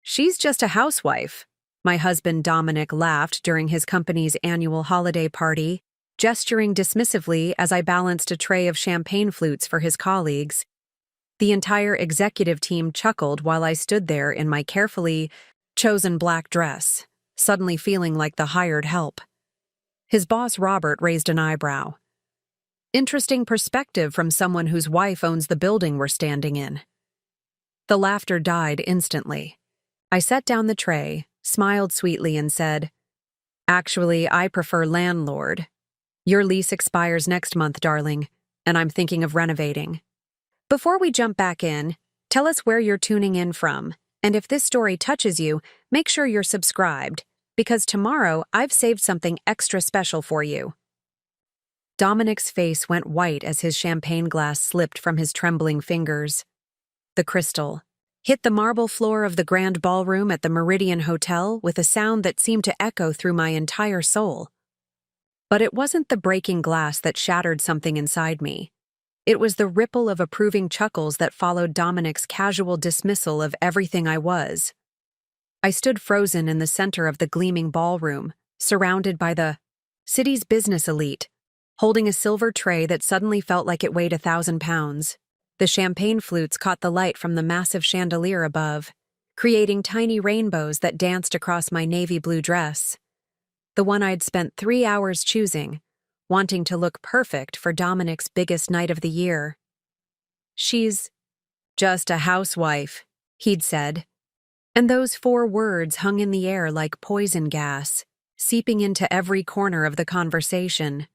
She's just a housewife. My husband Dominic laughed during his company's annual holiday party, gesturing dismissively as I balanced a tray of champagne flutes for his colleagues. The entire executive team chuckled while I stood there in my carefully chosen black dress, suddenly feeling like the hired help. His boss Robert raised an eyebrow. Interesting perspective from someone whose wife owns the building we're standing in. The laughter died instantly. I set down the tray, smiled sweetly, and said, "Actually, I prefer landlord. Your lease expires next month, darling, and I'm thinking of renovating." Before we jump back in, tell us where you're tuning in from, and if this story touches you, make sure you're subscribed, because tomorrow I've saved something extra special for you. Dominic's face went white as his champagne glass slipped from his trembling fingers. The crystal hit the marble floor of the grand ballroom at the Meridian Hotel with a sound that seemed to echo through my entire soul. But it wasn't the breaking glass that shattered something inside me. It was the ripple of approving chuckles that followed Dominic's casual dismissal of everything I was. I stood frozen in the center of the gleaming ballroom, surrounded by the city's business elite, holding a silver tray that suddenly felt like it weighed 1,000 pounds. The champagne flutes caught the light from the massive chandelier above, creating tiny rainbows that danced across my navy blue dress. The one I'd spent 3 hours choosing, wanting to look perfect for Dominic's biggest night of the year. "She's just a housewife," he'd said. And those 4 words hung in the air like poison gas, seeping into every corner of the conversation.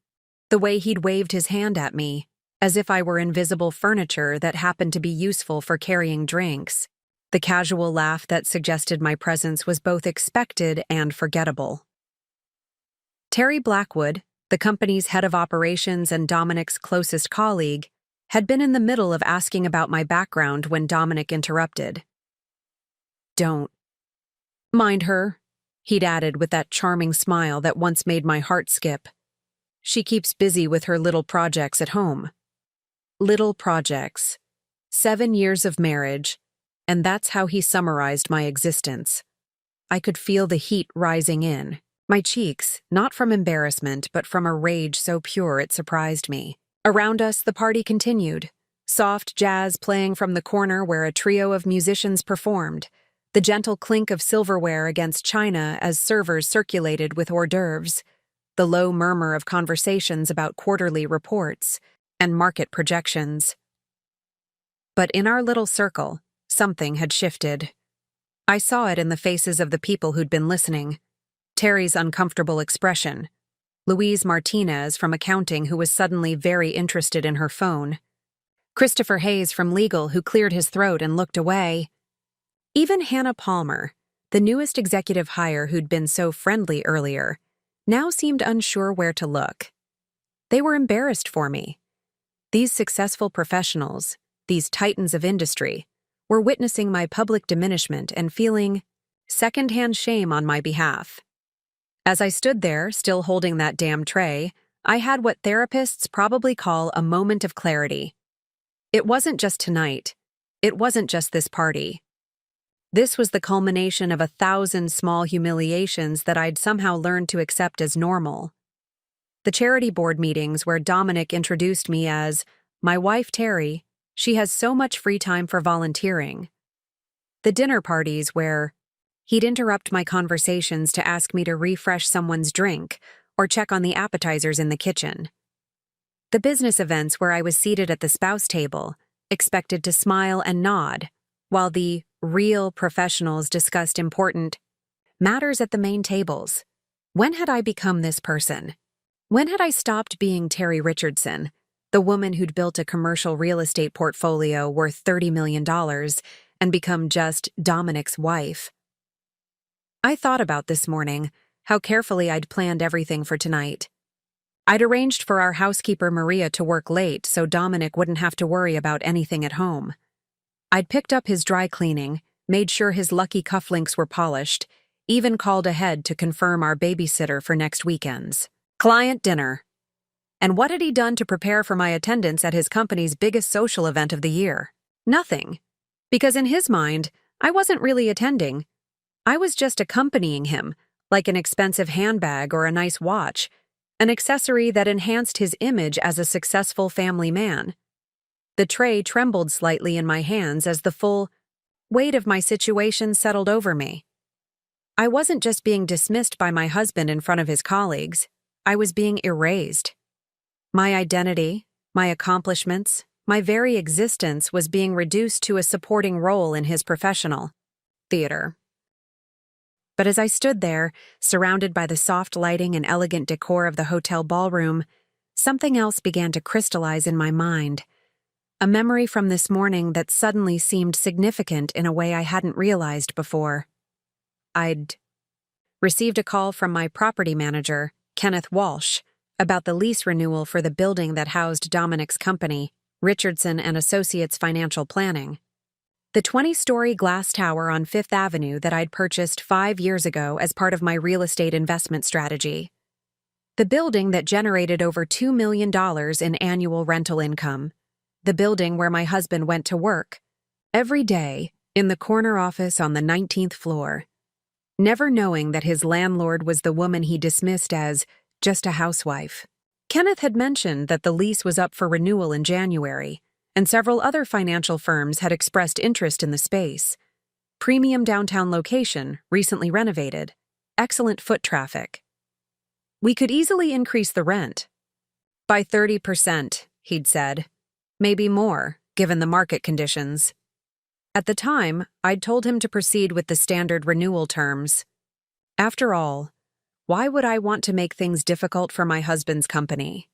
The way he'd waved his hand at me, as if I were invisible furniture that happened to be useful for carrying drinks. The casual laugh that suggested my presence was both expected and forgettable. Terry Blackwood, the company's head of operations and Dominic's closest colleague, had been in the middle of asking about my background when Dominic interrupted. "Don't mind her," he'd added with that charming smile that once made my heart skip. "She keeps busy with her little projects at home." Little projects. 7 years of marriage, and that's how he summarized my existence. I could feel the heat rising in my cheeks, not from embarrassment, but from a rage so pure it surprised me. Around us, the party continued. Soft jazz playing from the corner where a trio of musicians performed, the gentle clink of silverware against china as servers circulated with hors d'oeuvres, the low murmur of conversations about quarterly reports and market projections. But in our little circle, something had shifted. I saw it in the faces of the people who'd been listening. Terry's uncomfortable expression, Louise Martinez from accounting who was suddenly very interested in her phone, Christopher Hayes from legal who cleared his throat and looked away. Even Hannah Palmer, the newest executive hire who'd been so friendly earlier, now seemed unsure where to look. They were embarrassed for me. These successful professionals, these titans of industry, were witnessing my public diminishment and feeling secondhand shame on my behalf. As I stood there, still holding that damn tray, I had what therapists probably call a moment of clarity. It wasn't just tonight. It wasn't just this party. This was the culmination of 1,000 small humiliations that I'd somehow learned to accept as normal. The charity board meetings where Dominic introduced me as my wife Terry, she has so much free time for volunteering. The dinner parties where he'd interrupt my conversations to ask me to refresh someone's drink or check on the appetizers in the kitchen. The business events where I was seated at the spouse table, expected to smile and nod, while the real professionals discussed important matters at the main tables. When had I become this person? When had I stopped being Terry Richardson, the woman who'd built a commercial real estate portfolio worth $30 million, and become just Dominic's wife? I thought about this morning how carefully I'd planned everything for tonight. I'd arranged for our housekeeper Maria to work late so Dominic wouldn't have to worry about anything at home. I'd picked up his dry cleaning, made sure his lucky cufflinks were polished, even called ahead to confirm our babysitter for next weekend's client dinner. And what had he done to prepare for my attendance at his company's biggest social event of the year? Nothing. Because in his mind, I wasn't really attending, I was just accompanying him, like an expensive handbag or a nice watch, an accessory that enhanced his image as a successful family man. The tray trembled slightly in my hands as the full weight of my situation settled over me. I wasn't just being dismissed by my husband in front of his colleagues, I was being erased. My identity, my accomplishments, my very existence was being reduced to a supporting role in his professional theater. But as I stood there, surrounded by the soft lighting and elegant decor of the hotel ballroom, something else began to crystallize in my mind. A memory from this morning that suddenly seemed significant in a way I hadn't realized before. I'd received a call from my property manager, Kenneth Walsh, about the lease renewal for the building that housed Dominic's company, Richardson and Associates Financial Planning. The 20-story glass tower on Fifth Avenue that I'd purchased 5 years ago as part of my real estate investment strategy. The building that generated over $2 million in annual rental income. The building where my husband went to work, every day, in the corner office on the 19th floor, never knowing that his landlord was the woman he dismissed as just a housewife. Kenneth had mentioned that the lease was up for renewal in January, and several other financial firms had expressed interest in the space. Premium downtown location, recently renovated. Excellent foot traffic. We could easily increase the rent. By 30%, he'd said. Maybe more, given the market conditions. At the time, I'd told him to proceed with the standard renewal terms. After all, why would I want to make things difficult for my husband's company?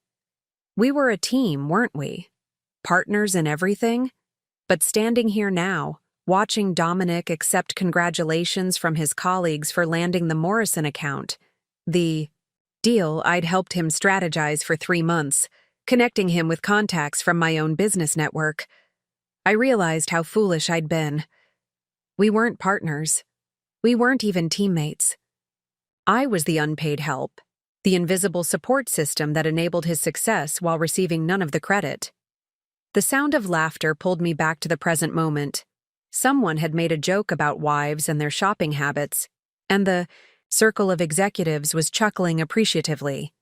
We were a team, weren't we? Partners in everything? But standing here now, watching Dominic accept congratulations from his colleagues for landing the Morrison account, the deal I'd helped him strategize for 3 months, connecting him with contacts from my own business network, I realized how foolish I'd been. We weren't partners. We weren't even teammates. I was the unpaid help, the invisible support system that enabled his success while receiving none of the credit. The sound of laughter pulled me back to the present moment. Someone had made a joke about wives and their shopping habits, and the circle of executives was chuckling appreciatively.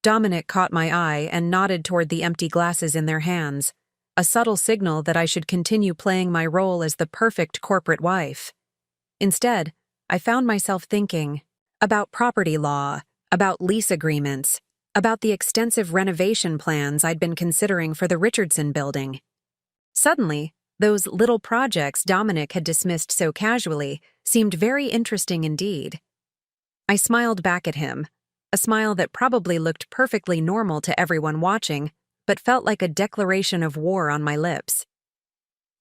Dominic caught my eye and nodded toward the empty glasses in their hands, a subtle signal that I should continue playing my role as the perfect corporate wife. Instead, I found myself thinking about property law, about lease agreements, about the extensive renovation plans I'd been considering for the Richardson building. Suddenly, those little projects Dominic had dismissed so casually seemed very interesting indeed. I smiled back at him, a smile that probably looked perfectly normal to everyone watching, but felt like a declaration of war on my lips.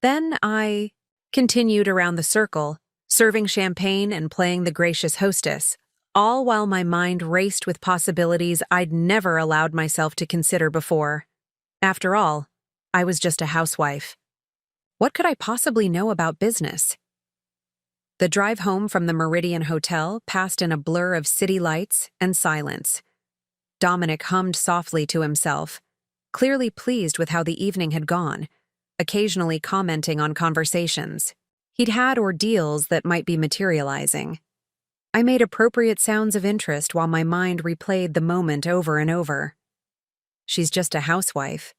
Then I continued around the circle, serving champagne and playing the gracious hostess, all while my mind raced with possibilities I'd never allowed myself to consider before. After all, I was just a housewife. What could I possibly know about business? The drive home from the Meridian Hotel passed in a blur of city lights and silence. Dominic hummed softly to himself, clearly pleased with how the evening had gone, occasionally commenting on conversations he'd had or deals that might be materializing. I made appropriate sounds of interest while my mind replayed the moment over and over. She's just a housewife.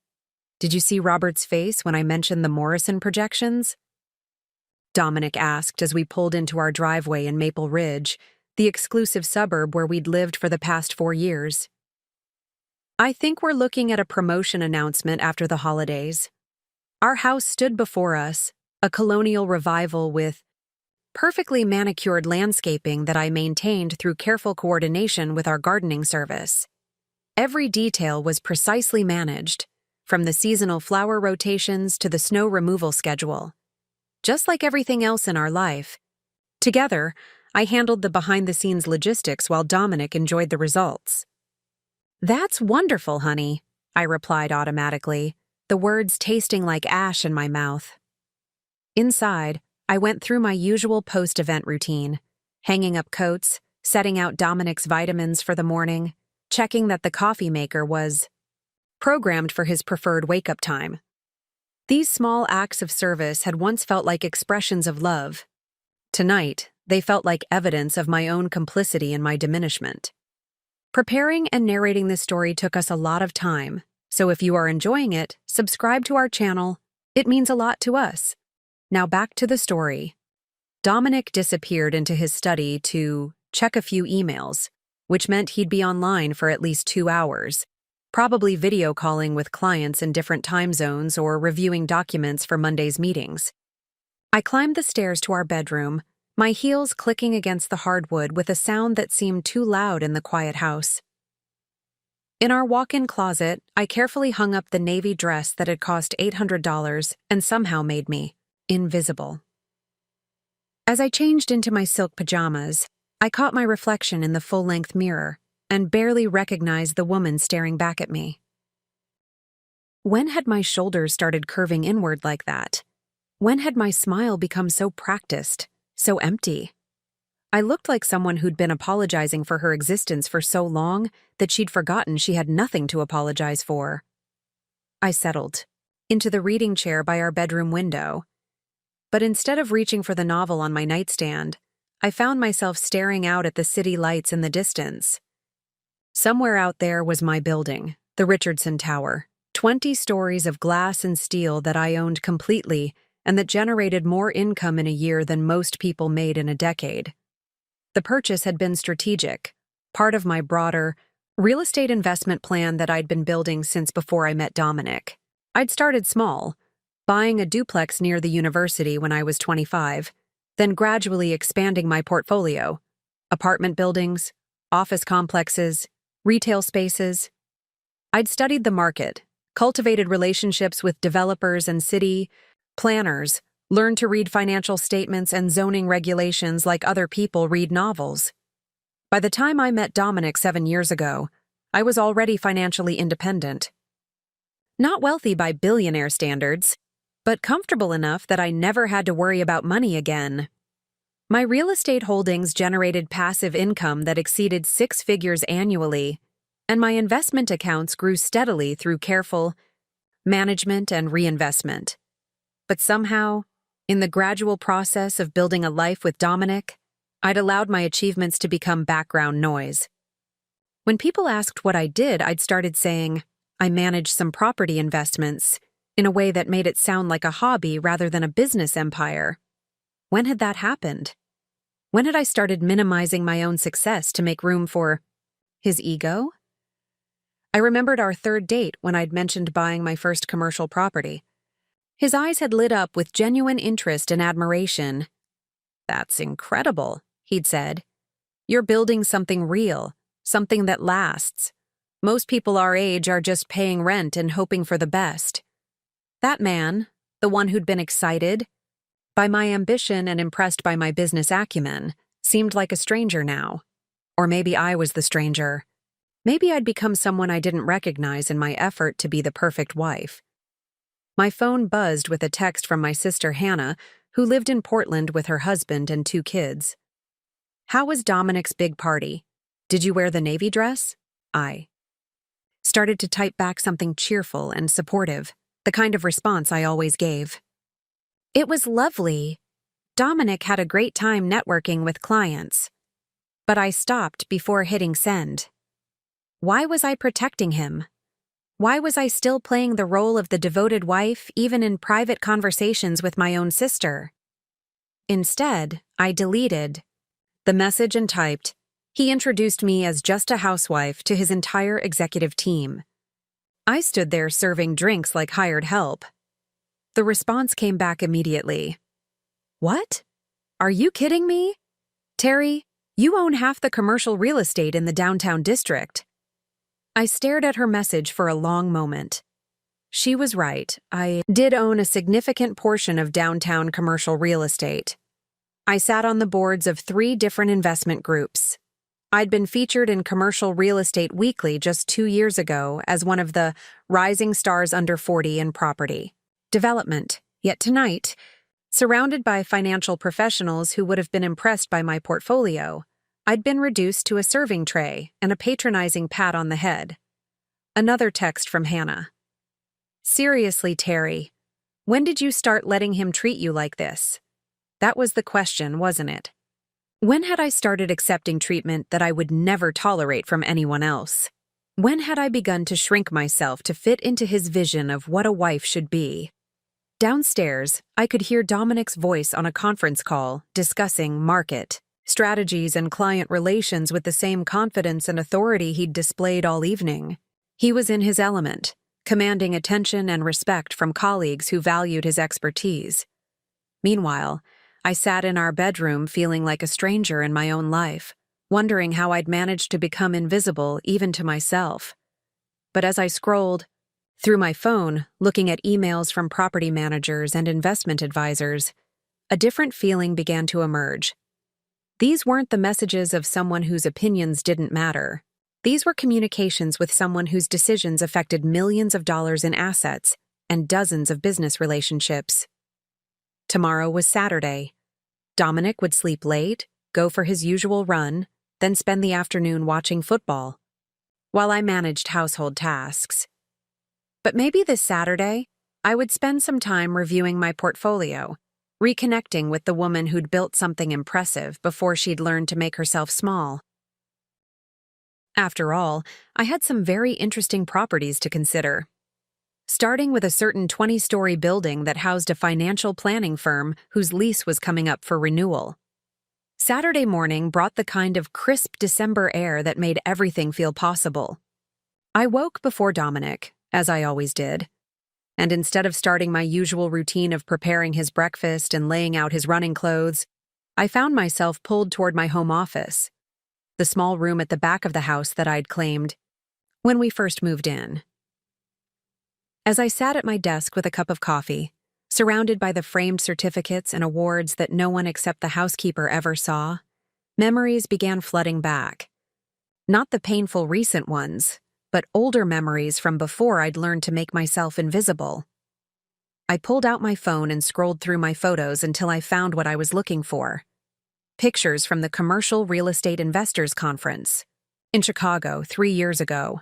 Did you see Robert's face when I mentioned the Morrison projections? Dominic asked as we pulled into our driveway in Maple Ridge, the exclusive suburb where we'd lived for the past 4 years. I think we're looking at a promotion announcement after the holidays. Our house stood before us, a colonial revival with perfectly manicured landscaping that I maintained through careful coordination with our gardening service. Every detail was precisely managed, from the seasonal flower rotations to the snow removal schedule. Just like everything else in our life. Together, I handled the behind-the-scenes logistics while Dominic enjoyed the results. "That's wonderful, honey," I replied automatically, the words tasting like ash in my mouth. Inside, I went through my usual post-event routine, hanging up coats, setting out Dominic's vitamins for the morning, checking that the coffee maker was programmed for his preferred wake-up time. These small acts of service had once felt like expressions of love. Tonight, They felt like evidence of my own complicity in my diminishment. Preparing and narrating this story took us a lot of time, so if you are enjoying it, subscribe to our channel. It means a lot to us. Now back to the story. Dominic disappeared into his study to check a few emails, which meant he'd be online for at least 2 hours, probably video calling with clients in different time zones or reviewing documents for Monday's meetings. I climbed the stairs to our bedroom, my heels clicking against the hardwood with a sound that seemed too loud in the quiet house. In our walk-in closet, I carefully hung up the navy dress that had cost $800 and somehow made me invisible. As I changed into my silk pajamas, I caught my reflection in the full-length mirror and barely recognized the woman staring back at me. When had my shoulders started curving inward like that? When had my smile become so practiced, so empty? I looked like someone who'd been apologizing for her existence for so long that she'd forgotten she had nothing to apologize for. I settled into the reading chair by our bedroom window. But instead of reaching for the novel on my nightstand, I found myself staring out at the city lights in the distance. Somewhere out there was my building, the Richardson Tower, 20 stories of glass and steel that I owned completely and that generated more income in a year than most people made in a decade. The purchase had been strategic, part of my broader real estate investment plan that I'd been building since before I met Dominic. I'd started small, buying a duplex near the university when I was 25, then gradually expanding my portfolio: apartment buildings, office complexes, retail spaces. I'd studied the market, cultivated relationships with developers and city planners, learned to read financial statements and zoning regulations like other people read novels. By the time I met Dominic 7 years ago, I was already financially independent. Not wealthy by billionaire standards, but comfortable enough that I never had to worry about money again. My real estate holdings generated passive income that exceeded 6 figures annually, and my investment accounts grew steadily through careful management and reinvestment. But somehow, in the gradual process of building a life with Dominic, I'd allowed my achievements to become background noise. When people asked what I did, I'd started saying, I managed some property investments, in a way that made it sound like a hobby rather than a business empire. When had that happened? When had I started minimizing my own success to make room for his ego? I remembered our third date when I'd mentioned buying my first commercial property. His eyes had lit up with genuine interest and admiration. That's incredible, he'd said. You're building something real, something that lasts. Most people our age are just paying rent and hoping for the best. That man, the one who'd been excited by my ambition and impressed by my business acumen, seemed like a stranger now. Or maybe I was the stranger. Maybe I'd become someone I didn't recognize in my effort to be the perfect wife. My phone buzzed with a text from my sister Hannah, who lived in Portland with her husband and 2 kids. How was Dominic's big party? Did you wear the navy dress? I started to type back something cheerful and supportive, the kind of response I always gave. It was lovely. Dominic had a great time networking with clients. But I stopped before hitting send. Why was I protecting him? Why was I still playing the role of the devoted wife even in private conversations with my own sister? Instead, I deleted the message and typed, he introduced me as just a housewife to his entire executive team. I stood there serving drinks like hired help. The response came back immediately. What? Are you kidding me? Terry, you own half the commercial real estate in the downtown district. I stared at her message for a long moment. She was right. I did own a significant portion of downtown commercial real estate. I sat on the boards of 3 different investment groups. I'd been featured in Commercial Real Estate Weekly just 2 years ago as one of the rising stars under 40 in property development. Yet tonight, surrounded by financial professionals who would have been impressed by my portfolio, I'd been reduced to a serving tray and a patronizing pat on the head. Another text from Hannah. Seriously, Terry, when did you start letting him treat you like this? That was the question, wasn't it? When had I started accepting treatment that I would never tolerate from anyone else? When had I begun to shrink myself to fit into his vision of what a wife should be? Downstairs, I could hear Dominic's voice on a conference call discussing market, strategies, and client relations with the same confidence and authority he'd displayed all evening. He was in his element, commanding attention and respect from colleagues who valued his expertise. Meanwhile, I sat in our bedroom feeling like a stranger in my own life, wondering how I'd managed to become invisible even to myself. But as I scrolled through my phone, looking at emails from property managers and investment advisors, a different feeling began to emerge. These weren't the messages of someone whose opinions didn't matter. These were communications with someone whose decisions affected millions of dollars in assets and dozens of business relationships. Tomorrow was Saturday. Dominic would sleep late, go for his usual run, then spend the afternoon watching football, while I managed household tasks. But maybe this Saturday, I would spend some time reviewing my portfolio, reconnecting with the woman who'd built something impressive before she'd learned to make herself small. After all, I had some very interesting properties to consider. Starting with a certain 20-story building that housed a financial planning firm whose lease was coming up for renewal. Saturday morning brought the kind of crisp December air that made everything feel possible. I woke before Dominic, as I always did, and instead of starting my usual routine of preparing his breakfast and laying out his running clothes, I found myself pulled toward my home office, the small room at the back of the house that I'd claimed when we first moved in. As I sat at my desk with a cup of coffee, surrounded by the framed certificates and awards that no one except the housekeeper ever saw, memories began flooding back. Not the painful recent ones, but older memories from before I'd learned to make myself invisible. I pulled out my phone and scrolled through my photos until I found what I was looking for. Pictures from the Commercial Real Estate Investors Conference in Chicago 3 years ago.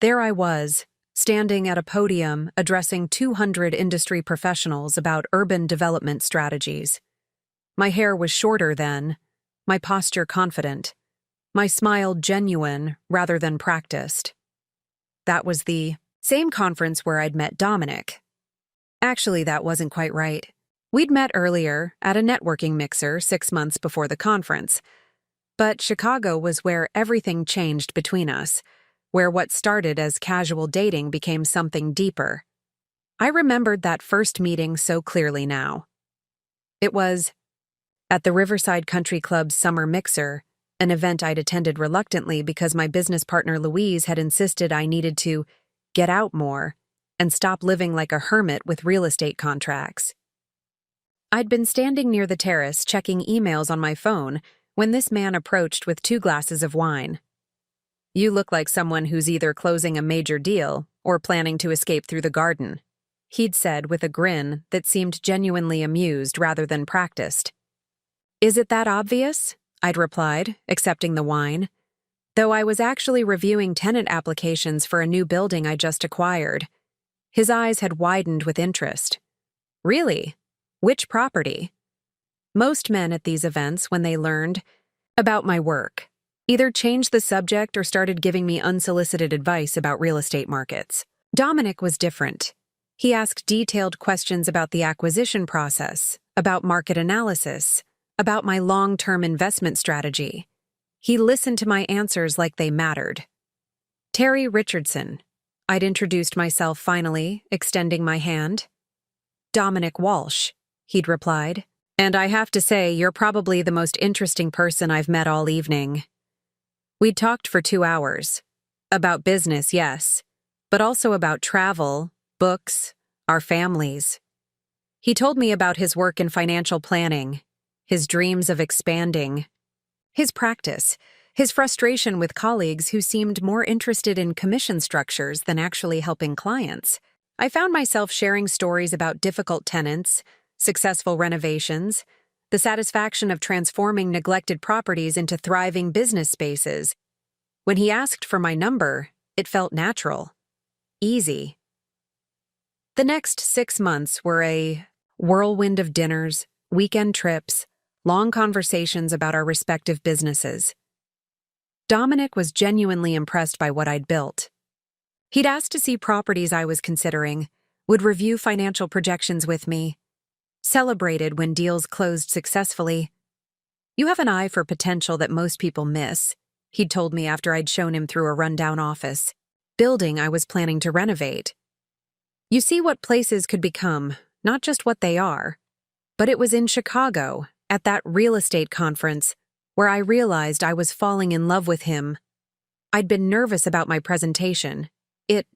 There I was, standing at a podium addressing 200 industry professionals about urban development strategies. My hair was shorter then, my posture confident, my smile genuine rather than practiced. That was the same conference where I'd met Dominic. Actually, that wasn't quite right. We'd met earlier at a networking mixer 6 months before the conference. But Chicago was where everything changed between us, where what started as casual dating became something deeper. I remembered that first meeting so clearly now. It was at the Riverside Country Club's summer mixer, an event I'd attended reluctantly because my business partner Louise had insisted I needed to get out more and stop living like a hermit with real estate contracts. I'd been standing near the terrace checking emails on my phone when this man approached with 2 glasses of wine. "You look like someone who's either closing a major deal or planning to escape through the garden," he'd said with a grin that seemed genuinely amused rather than practiced. "Is it that obvious?" I'd replied, accepting the wine, though I was actually reviewing tenant applications for a new building I just acquired. His eyes had widened with interest. "Really? Which property?" Most men at these events, when they learned about my work, either changed the subject or started giving me unsolicited advice about real estate markets. Dominic was different. He asked detailed questions about the acquisition process, about market analysis, about my long-term investment strategy. He listened to my answers like they mattered. "Terry Richardson." I'd introduced myself finally, extending my hand. "Dominic Walsh," he'd replied. "And I have to say, you're probably the most interesting person I've met all evening." We'd talked for 2 hours. About business, yes, but also about travel, books, our families. He told me about his work in financial planning, his dreams of expanding, his practice, his frustration with colleagues who seemed more interested in commission structures than actually helping clients. I found myself sharing stories about difficult tenants, successful renovations, the satisfaction of transforming neglected properties into thriving business spaces. When he asked for my number, it felt natural, easy. The next 6 months were a whirlwind of dinners, weekend trips, long conversations about our respective businesses. Dominic was genuinely impressed by what I'd built. He'd asked to see properties I was considering, would review financial projections with me, celebrated when deals closed successfully. "You have an eye for potential that most people miss," he'd told me after I'd shown him through a rundown office building I was planning to renovate. "You see what places could become, not just what they are." But it was in Chicago, at that real estate conference, where I realized I was falling in love with him. I'd been nervous about my presentation. It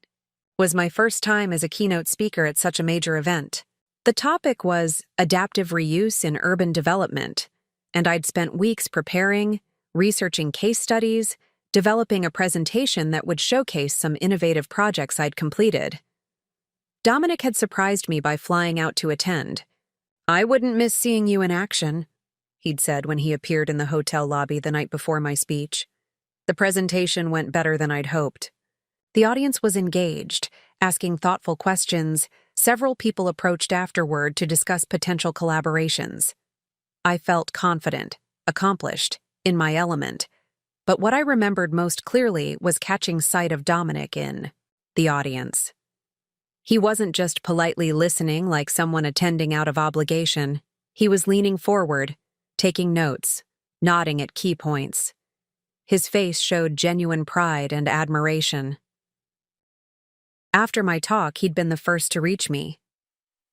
was my first time as a keynote speaker at such a major event. The topic was adaptive reuse in urban development, and I'd spent weeks preparing, researching case studies, developing a presentation that would showcase some innovative projects I'd completed. Dominic had surprised me by flying out to attend. "I wouldn't miss seeing you in action," he'd said when he appeared in the hotel lobby the night before my speech. The presentation went better than I'd hoped. The audience was engaged, asking thoughtful questions. Several people approached afterward to discuss potential collaborations. I felt confident, accomplished, in my element. But what I remembered most clearly was catching sight of Dominic in the audience. He wasn't just politely listening like someone attending out of obligation. He was leaning forward, taking notes, nodding at key points. His face showed genuine pride and admiration. After my talk, he'd been the first to reach me.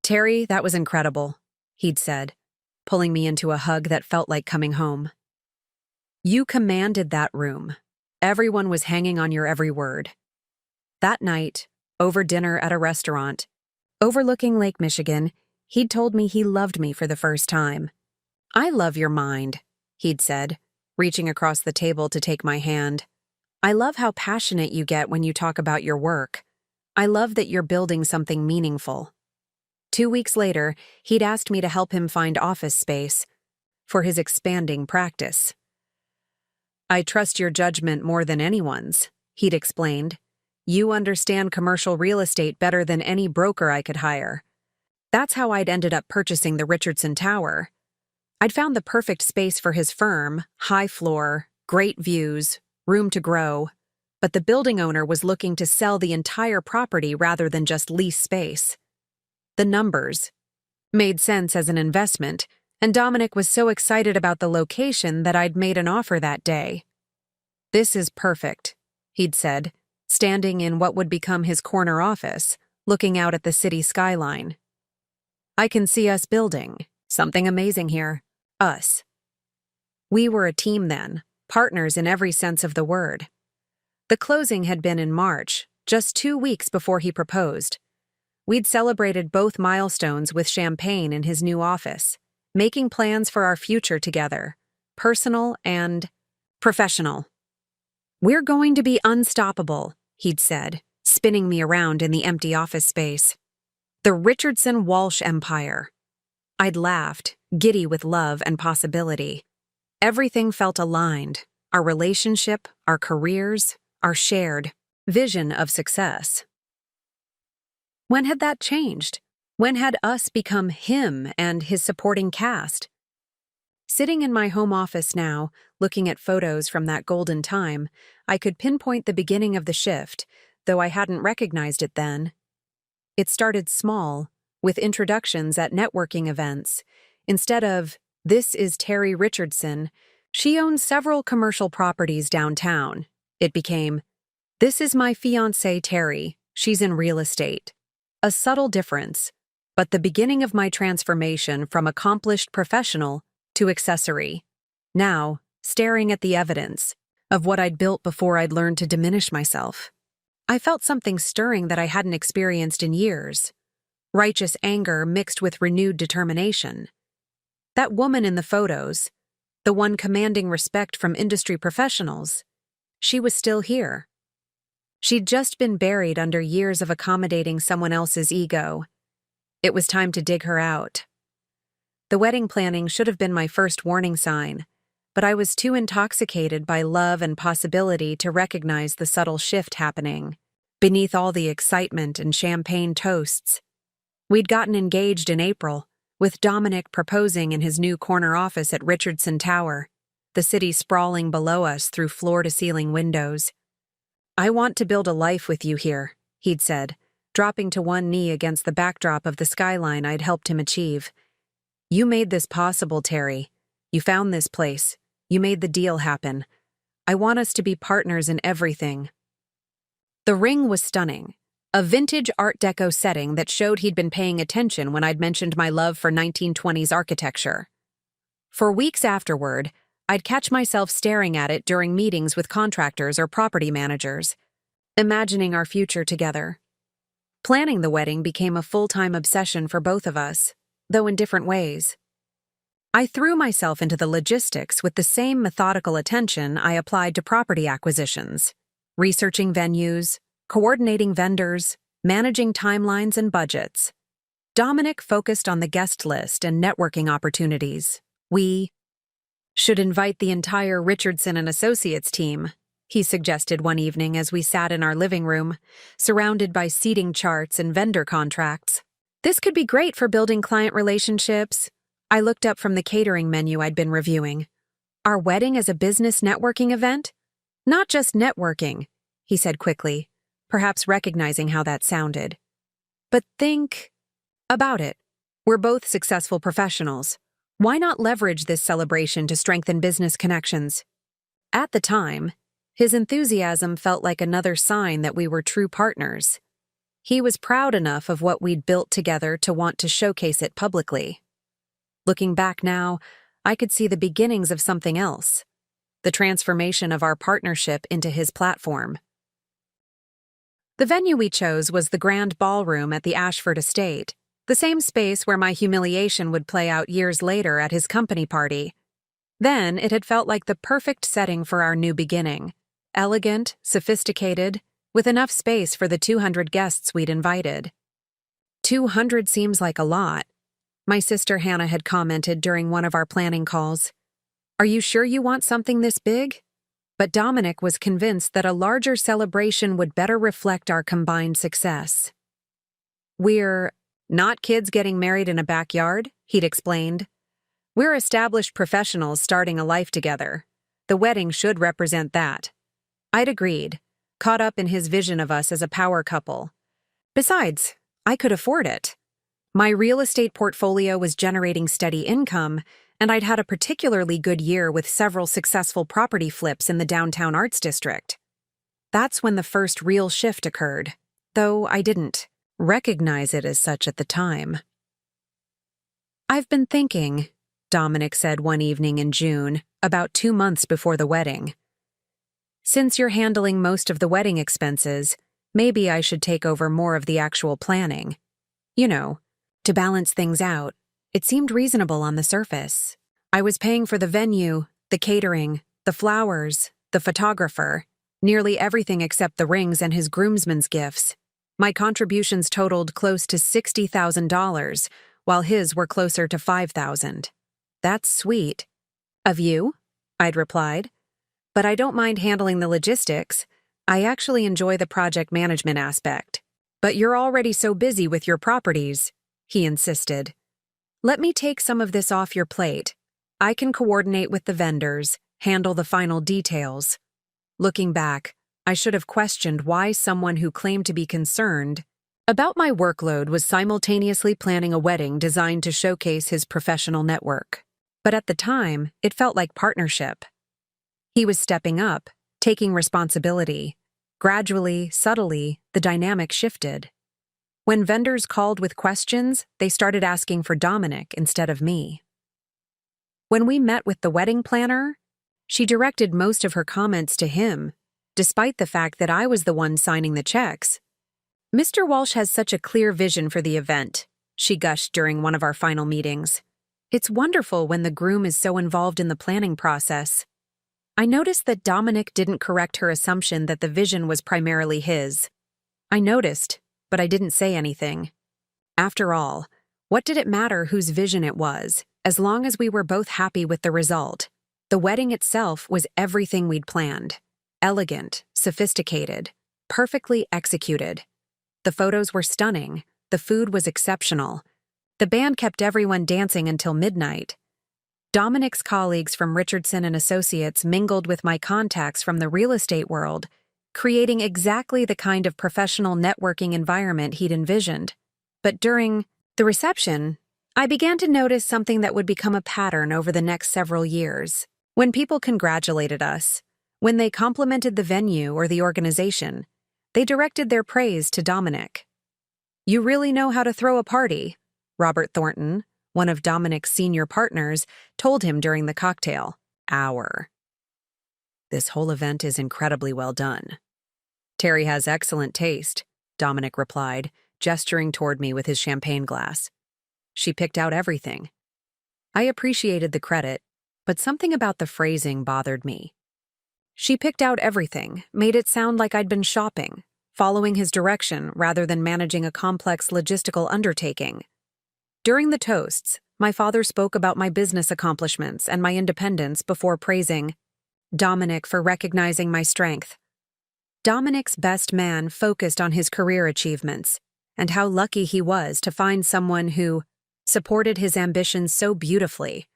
"Terry, that was incredible," he'd said, pulling me into a hug that felt like coming home. "You commanded that room. Everyone was hanging on your every word." That night, over dinner at a restaurant, overlooking Lake Michigan, he'd told me he loved me for the first time. "I love your mind," he'd said, reaching across the table to take my hand. "I love how passionate you get when you talk about your work. I love that you're building something meaningful." 2 weeks later, he'd asked me to help him find office space for his expanding practice. "I trust your judgment more than anyone's," he'd explained. "You understand commercial real estate better than any broker I could hire." That's how I'd ended up purchasing the Richardson Tower. I'd found the perfect space for his firm, high floor, great views, room to grow. But the building owner was looking to sell the entire property rather than just lease space. The numbers made sense as an investment, and Dominic was so excited about the location that I'd made an offer that day. "This is perfect," he'd said, standing in what would become his corner office, looking out at the city skyline. "I can see us building something amazing here. Us." We were a team then, partners in every sense of the word. The closing had been in March, just 2 weeks before he proposed. We'd celebrated both milestones with champagne in his new office, making plans for our future together, personal and professional. "We're going to be unstoppable," he'd said, spinning me around in the empty office space. "The Richardson Walsh Empire." I'd laughed, giddy with love and possibility. Everything felt aligned: our relationship, our careers, our shared vision of success. When had that changed? When had us become him and his supporting cast? Sitting in my home office now, looking at photos from that golden time, I could pinpoint the beginning of the shift, though I hadn't recognized it then. It started small, with introductions at networking events. Instead of, "This is Terry Richardson, she owns several commercial properties downtown," it became, "This is my fiancée Terry, she's in real estate." A subtle difference, but the beginning of my transformation from accomplished professional to accessory. Now, staring at the evidence of what I'd built before I'd learned to diminish myself. I felt something stirring that I hadn't experienced in years. Righteous anger mixed with renewed determination. That woman in the photos, the one commanding respect from industry professionals, she was still here. She'd just been buried under years of accommodating someone else's ego. It was time to dig her out. The wedding planning should have been my first warning sign, but I was too intoxicated by love and possibility to recognize the subtle shift happening. Beneath all the excitement and champagne toasts, we'd gotten engaged in April, with Dominic proposing in his new corner office at Richardson Tower, the city sprawling below us through floor-to-ceiling windows. "I want to build a life with you here," he'd said, dropping to one knee against the backdrop of the skyline I'd helped him achieve. "You made this possible, Terry. You found this place. You made the deal happen. I want us to be partners in everything." The ring was stunning, a vintage Art Deco setting that showed he'd been paying attention when I'd mentioned my love for 1920s architecture. For weeks afterward, I'd catch myself staring at it during meetings with contractors or property managers, imagining our future together. Planning the wedding became a full-time obsession for both of us, though in different ways. I threw myself into the logistics with the same methodical attention I applied to property acquisitions, researching venues, coordinating vendors, managing timelines and budgets. Dominic focused on the guest list and networking opportunities. "We should invite the entire Richardson and Associates team," he suggested one evening as we sat in our living room, surrounded by seating charts and vendor contracts. "This could be great for building client relationships." I looked up from the catering menu I'd been reviewing. "Our wedding as a business networking event?" "Not just networking," he said quickly, perhaps recognizing how that sounded. "But think about it. We're both successful professionals. Why not leverage this celebration to strengthen business connections?" At the time, his enthusiasm felt like another sign that we were true partners. He was proud enough of what we'd built together to want to showcase it publicly. Looking back now, I could see the beginnings of something else, the transformation of our partnership into his platform. The venue we chose was the Grand Ballroom at the Ashford Estate, the same space where my humiliation would play out years later at his company party. Then it had felt like the perfect setting for our new beginning, elegant, sophisticated, with enough space for the 200 guests we'd invited. 200 seems like a lot, my sister Hannah had commented during one of our planning calls. "Are you sure you want something this big?" But Dominic was convinced that a larger celebration would better reflect our combined success. "We're not kids getting married in a backyard," he'd explained. "We're established professionals starting a life together. The wedding should represent that." I'd agreed, caught up in his vision of us as a power couple. Besides, I could afford it. My real estate portfolio was generating steady income, and I'd had a particularly good year with several successful property flips in the downtown arts district. That's when the first real shift occurred, though I didn't recognize it as such at the time. "I've been thinking," Dominic said one evening in June, about 2 months before the wedding. "Since you're handling most of the wedding expenses, maybe I should take over more of the actual planning. You know, to balance things out." It seemed reasonable on the surface. I was paying for the venue, the catering, the flowers, the photographer, nearly everything except the rings and his groomsmen's gifts. My contributions totaled close to $60,000, while his were closer to $5,000. "That's sweet." "Of you?" I'd replied. "But I don't mind handling the logistics. I actually enjoy the project management aspect." "But you're already so busy with your properties," he insisted. "Let me take some of this off your plate. I can coordinate with the vendors, handle the final details." Looking back, I should have questioned why someone who claimed to be concerned about my workload was simultaneously planning a wedding designed to showcase his professional network. But at the time, it felt like partnership. He was stepping up, taking responsibility. Gradually, subtly, the dynamic shifted. When vendors called with questions, they started asking for Dominic instead of me. When we met with the wedding planner, she directed most of her comments to him, despite the fact that I was the one signing the checks. "Mr. Walsh has such a clear vision for the event," she gushed during one of our final meetings. "It's wonderful when the groom is so involved in the planning process." I noticed that Dominic didn't correct her assumption that the vision was primarily his. I noticed, but I didn't say anything. After all, what did it matter whose vision it was, as long as we were both happy with the result? The wedding itself was everything we'd planned. Elegant, sophisticated, perfectly executed. The photos were stunning, the food was exceptional, The band kept everyone dancing until midnight. Dominic's colleagues from Richardson and Associates mingled with my contacts from the real estate world, creating exactly the kind of professional networking environment he'd envisioned. But during the reception, I began to notice something that would become a pattern over the next several years. When people congratulated us, when they complimented the venue or the organization, they directed their praise to Dominic. "You really know how to throw a party," Robert Thornton, one of Dominic's senior partners, told him during the cocktail hour. "This whole event is incredibly well done." "Terry has excellent taste," Dominic replied, gesturing toward me with his champagne glass. "She picked out everything." I appreciated the credit, but something about the phrasing bothered me. "She picked out everything" made it sound like I'd been shopping, following his direction rather than managing a complex logistical undertaking. During the toasts, my father spoke about my business accomplishments and my independence before praising Dominic for recognizing my strength. Dominic's best man focused on his career achievements and how lucky he was to find someone who supported his ambitions so beautifully.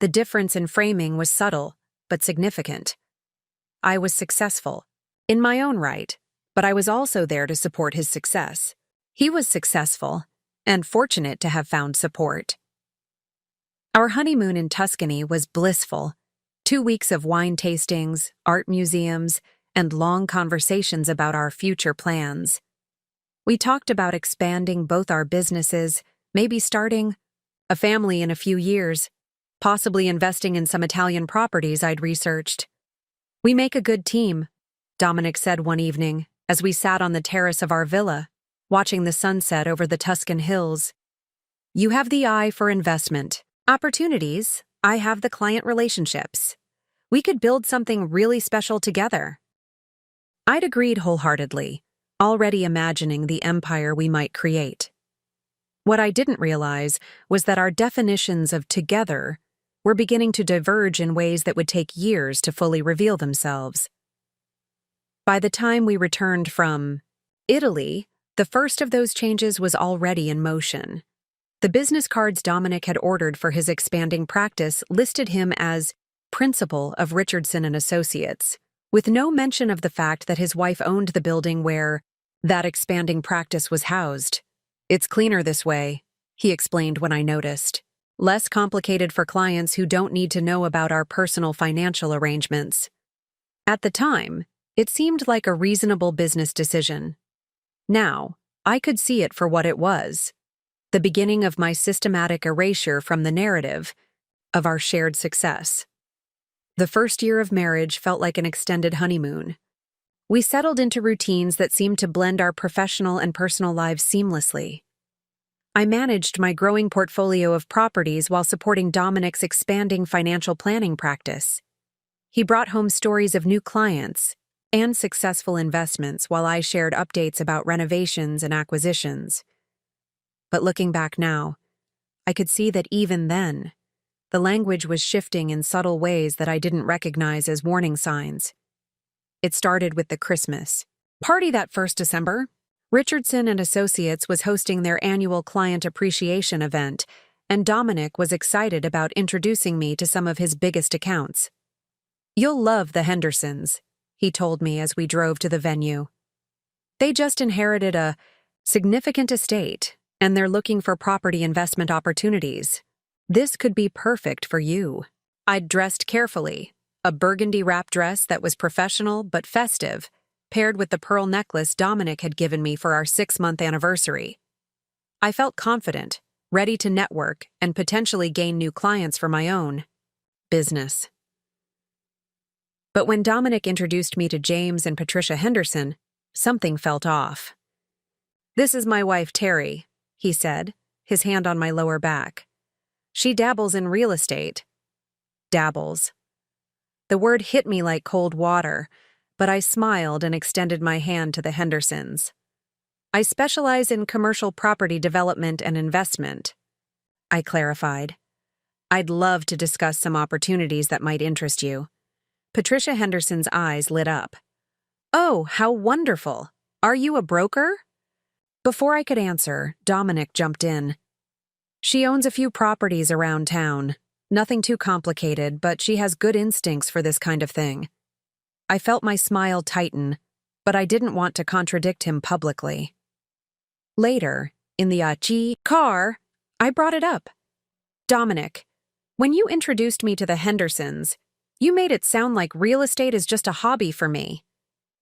The difference in framing was subtle, but significant. I was successful, in my own right, but I was also there to support his success. He was successful, and fortunate to have found support. Our honeymoon in Tuscany was blissful. 2 weeks of wine tastings, art museums, and long conversations about our future plans. We talked about expanding both our businesses, maybe starting a family in a few years, possibly investing in some Italian properties I'd researched. "We make a good team," Dominic said one evening as we sat on the terrace of our villa, watching the sunset over the Tuscan hills. "You have the eye for investment opportunities, I have the client relationships. We could build something really special together." I'd agreed wholeheartedly, already imagining the empire we might create. What I didn't realize was that our definitions of together were beginning to diverge in ways that would take years to fully reveal themselves. By the time we returned from Italy, the first of those changes was already in motion. The business cards Dominic had ordered for his expanding practice listed him as principal of Richardson and Associates, with no mention of the fact that his wife owned the building where that expanding practice was housed. "It's cleaner this way," he explained when I noticed. "Less complicated for clients who don't need to know about our personal financial arrangements." At the time, it seemed like a reasonable business decision. Now, I could see it for what it was: the beginning of my systematic erasure from the narrative of our shared success. The first year of marriage felt like an extended honeymoon. We settled into routines that seemed to blend our professional and personal lives seamlessly. I managed my growing portfolio of properties while supporting Dominic's expanding financial planning practice. He brought home stories of new clients and successful investments while I shared updates about renovations and acquisitions. But looking back now, I could see that even then, the language was shifting in subtle ways that I didn't recognize as warning signs. It started with the Christmas party that first December. Richardson and Associates was hosting their annual client appreciation event, and Dominic was excited about introducing me to some of his biggest accounts. "You'll love the Hendersons," he told me as we drove to the venue. "They just inherited a significant estate, and they're looking for property investment opportunities. This could be perfect for you." I'd dressed carefully, a burgundy wrap dress that was professional but festive, paired with the pearl necklace Dominic had given me for our 6-month anniversary. I felt confident, ready to network and potentially gain new clients for my own business. But when Dominic introduced me to James and Patricia Henderson, something felt off. "This is my wife, Terry," he said, his hand on my lower back. "She dabbles in real estate." Dabbles. The word hit me like cold water, but I smiled and extended my hand to the Hendersons. "I specialize in commercial property development and investment," I clarified. "I'd love to discuss some opportunities that might interest you." Patricia Henderson's eyes lit up. "Oh, how wonderful! Are you a broker?" Before I could answer, Dominic jumped in. She owns a few properties around town. Nothing too complicated, but she has good instincts for this kind of thing. I felt my smile tighten, but I didn't want to contradict him publicly. Later, in the car, I brought it up. Dominic, when you introduced me to the Hendersons, you made it sound like real estate is just a hobby for me.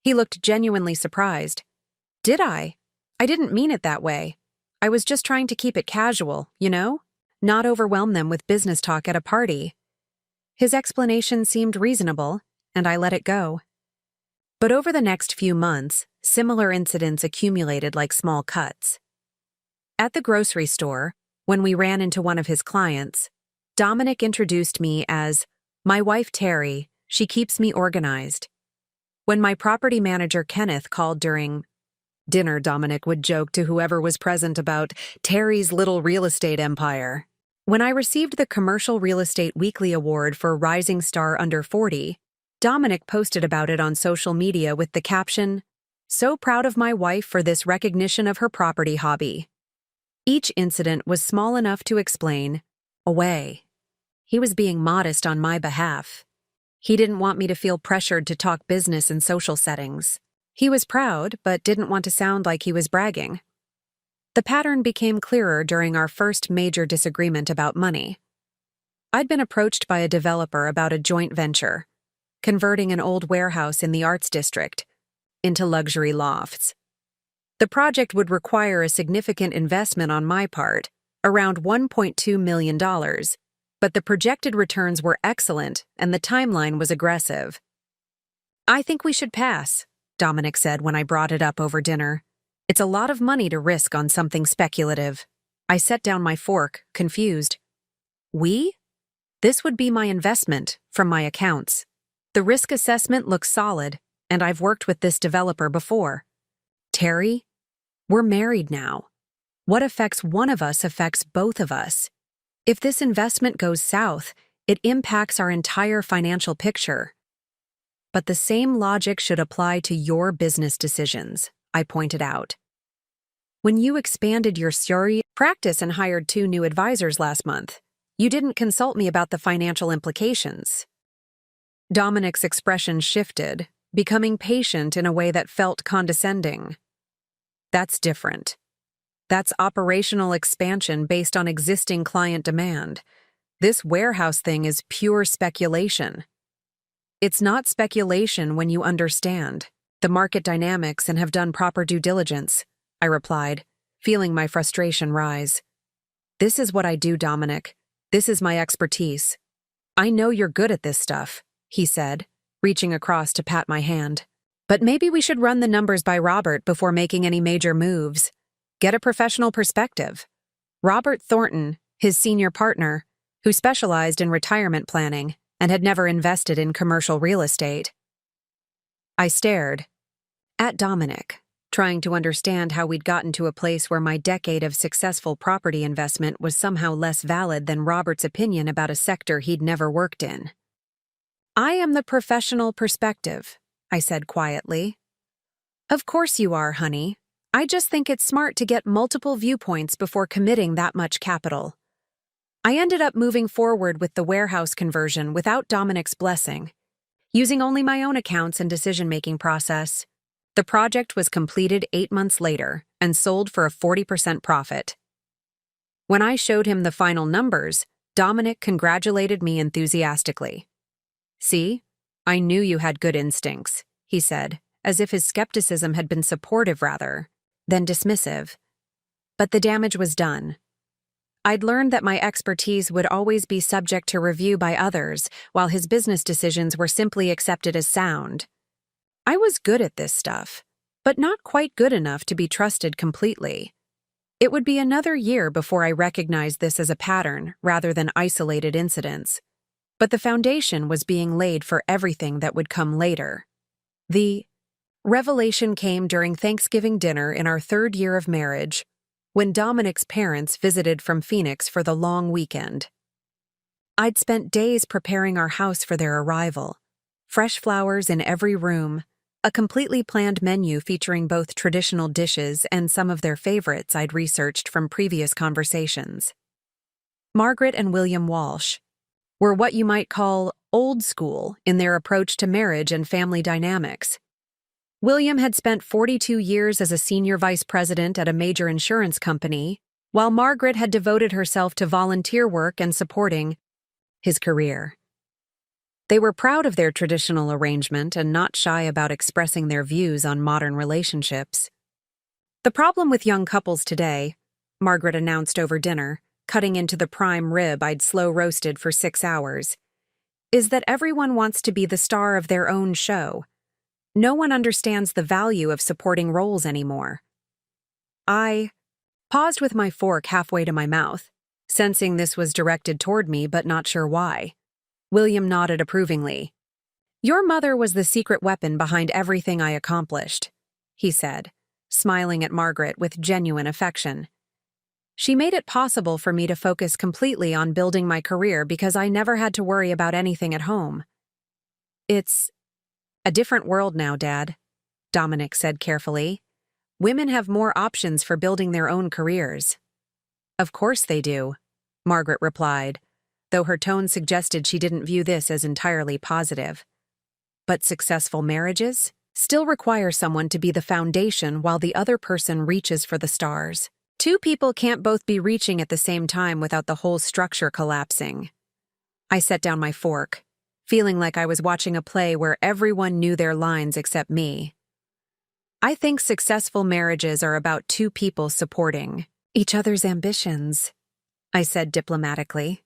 He looked genuinely surprised. Did I? I didn't mean it that way. I was just trying to keep it casual, not overwhelm them with business talk at a party. His explanation seemed reasonable, and I let it go. But over the next few months, similar incidents accumulated like small cuts. At the grocery store, when we ran into one of his clients, Dominic introduced me as, "My wife Terry, she keeps me organized." When my property manager Kenneth called during dinner, Dominic would joke to whoever was present about Terry's little real estate empire. When I received the Commercial Real Estate Weekly Award for Rising Star Under 40, Dominic posted about it on social media with the caption, "So proud of my wife for this recognition of her property hobby." Each incident was small enough to explain, away. He was being modest on my behalf. He didn't want me to feel pressured to talk business in social settings. He was proud, but didn't want to sound like he was bragging. The pattern became clearer during our first major disagreement about money. I'd been approached by a developer about a joint venture, converting an old warehouse in the Arts District into luxury lofts. The project would require a significant investment on my part, around $1.2 million, but the projected returns were excellent and the timeline was aggressive. "I think we should pass," Dominic said when I brought it up over dinner. "It's a lot of money to risk on something speculative." I set down my fork, confused. "We? This would be my investment, from my accounts. The risk assessment looks solid, and I've worked with this developer before. Terry, we're married now. What affects one of us affects both of us. If this investment goes south, it impacts our entire financial picture. But the same logic should apply to your business decisions," I pointed out. "When you expanded your Surrey practice and hired 2 new advisors last month, you didn't consult me about the financial implications." Dominic's expression shifted, becoming patient in a way that felt condescending. "That's different. That's operational expansion based on existing client demand. This warehouse thing is pure speculation." "It's not speculation when you understand the market dynamics and have done proper due diligence," I replied, feeling my frustration rise. "This is what I do, Dominic. This is my expertise. I know you're good at this stuff," he said, reaching across to pat my hand. "But maybe we should run the numbers by Robert before making any major moves. Get a professional perspective." Robert Thornton, his senior partner, who specialized in retirement planning and had never invested in commercial real estate. I stared at Dominic, trying to understand how we'd gotten to a place where my decade of successful property investment was somehow less valid than Robert's opinion about a sector he'd never worked in. "I am the professional perspective," I said quietly. "Of course you are, honey. I just think it's smart to get multiple viewpoints before committing that much capital." I ended up moving forward with the warehouse conversion without Dominic's blessing, using only my own accounts and decision-making process. The project was completed 8 months later and sold for a 40% profit. When I showed him the final numbers, Dominic congratulated me enthusiastically. "See, I knew you had good instincts," he said, as if his skepticism had been supportive rather than dismissive. But the damage was done. I'd learned that my expertise would always be subject to review by others, while his business decisions were simply accepted as sound. I was good at this stuff, but not quite good enough to be trusted completely. It would be another year before I recognized this as a pattern rather than isolated incidents. But the foundation was being laid for everything that would come later. The revelation came during Thanksgiving dinner in our 3rd year of marriage, when Dominic's parents visited from Phoenix for the long weekend. I'd spent days preparing our house for their arrival. Fresh flowers in every room, a completely planned menu featuring both traditional dishes and some of their favorites I'd researched from previous conversations. Margaret and William Walsh were what you might call old school in their approach to marriage and family dynamics. William had spent 42 years as a senior vice president at a major insurance company, while Margaret had devoted herself to volunteer work and supporting his career. They were proud of their traditional arrangement and not shy about expressing their views on modern relationships. "The problem with young couples today," Margaret announced over dinner, cutting into the prime rib I'd slow-roasted for 6 hours, "is that everyone wants to be the star of their own show. No one understands the value of supporting roles anymore." I paused with my fork halfway to my mouth, sensing this was directed toward me but not sure why. William nodded approvingly. "Your mother was the secret weapon behind everything I accomplished," he said, smiling at Margaret with genuine affection. "She made it possible for me to focus completely on building my career because I never had to worry about anything at home." "It's a different world now, Dad," Dominic said carefully. "Women have more options for building their own careers." "Of course they do," Margaret replied, though her tone suggested she didn't view this as entirely positive. "But successful marriages still require someone to be the foundation while the other person reaches for the stars. Two people can't both be reaching at the same time without the whole structure collapsing." I set down my fork, feeling like I was watching a play where everyone knew their lines except me. "I think successful marriages are about two people supporting each other's ambitions," I said diplomatically.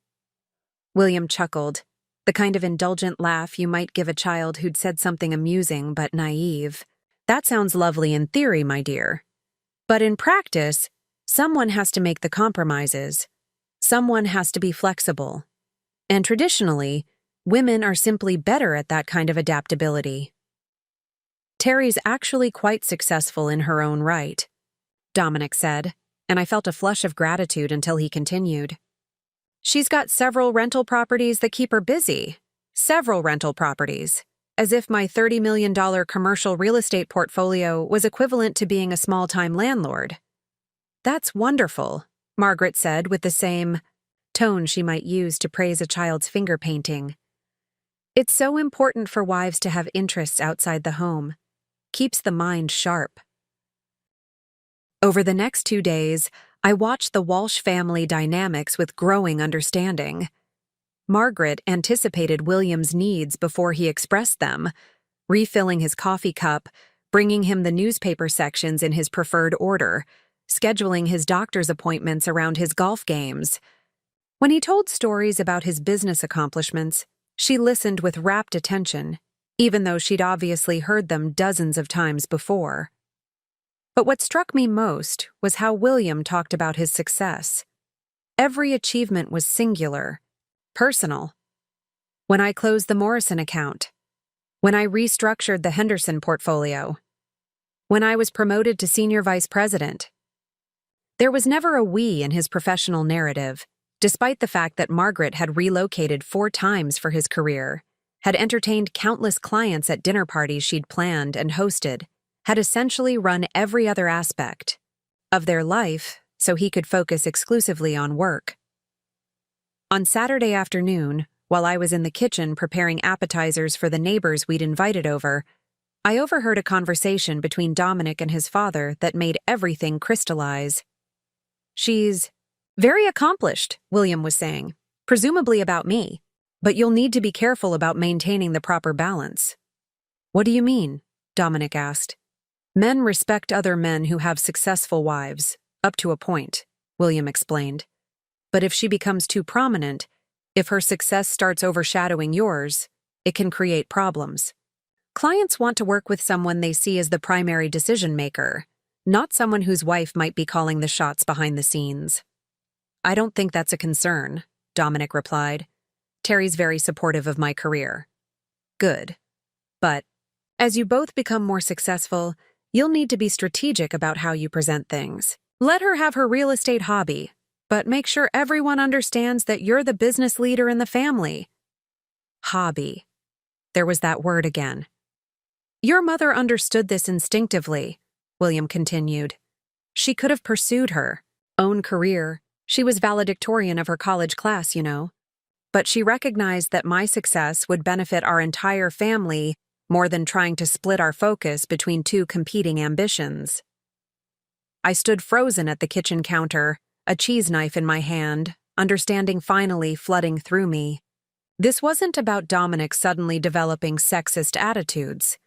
William chuckled, the kind of indulgent laugh you might give a child who'd said something amusing but naive. "That sounds lovely in theory, my dear. But in practice, someone has to make the compromises. Someone has to be flexible. And traditionally, women are simply better at that kind of adaptability." "Terry's actually quite successful in her own right," Dominic said, and I felt a flush of gratitude until he continued. "She's got several rental properties that keep her busy. Several rental properties. As if my $30 million commercial real estate portfolio was equivalent to being a small-time landlord." "That's wonderful," Margaret said with the same tone she might use to praise a child's finger painting. "It's so important for wives to have interests outside the home. Keeps the mind sharp." Over the next 2 days, I watched the Walsh family dynamics with growing understanding. Margaret anticipated William's needs before he expressed them, refilling his coffee cup, bringing him the newspaper sections in his preferred order, scheduling his doctor's appointments around his golf games. When he told stories about his business accomplishments, she listened with rapt attention, even though she'd obviously heard them dozens of times before. But what struck me most was how William talked about his success. Every achievement was singular, personal. When I closed the Morrison account. When I restructured the Henderson portfolio. When I was promoted to senior vice president. There was never a we in his professional narrative, despite the fact that Margaret had relocated 4 times for his career, had entertained countless clients at dinner parties she'd planned and hosted, had essentially run every other aspect of their life so he could focus exclusively on work. On Saturday afternoon, while I was in the kitchen preparing appetizers for the neighbors we'd invited over, I overheard a conversation between Dominic and his father that made everything crystallize. "She's very accomplished," William was saying, "presumably about me, but you'll need to be careful about maintaining the proper balance." "What do you mean?" Dominic asked. "Men respect other men who have successful wives, up to a point," William explained. "But if she becomes too prominent, if her success starts overshadowing yours, it can create problems. Clients want to work with someone they see as the primary decision maker, not someone whose wife might be calling the shots behind the scenes." "I don't think that's a concern," Dominic replied. "Terry's very supportive of my career." "Good. But as you both become more successful, you'll need to be strategic about how you present things. Let her have her real estate hobby, but make sure everyone understands that you're the business leader in the family." Hobby. There was that word again. "Your mother understood this instinctively," William continued. "She could have pursued her own career, She was valedictorian of her college class, you know. But she recognized that my success would benefit our entire family more than trying to split our focus between two competing ambitions. I stood frozen at the kitchen counter, a cheese knife in my hand, understanding finally flooding through me. This wasn't about Dominic suddenly developing sexist attitudes.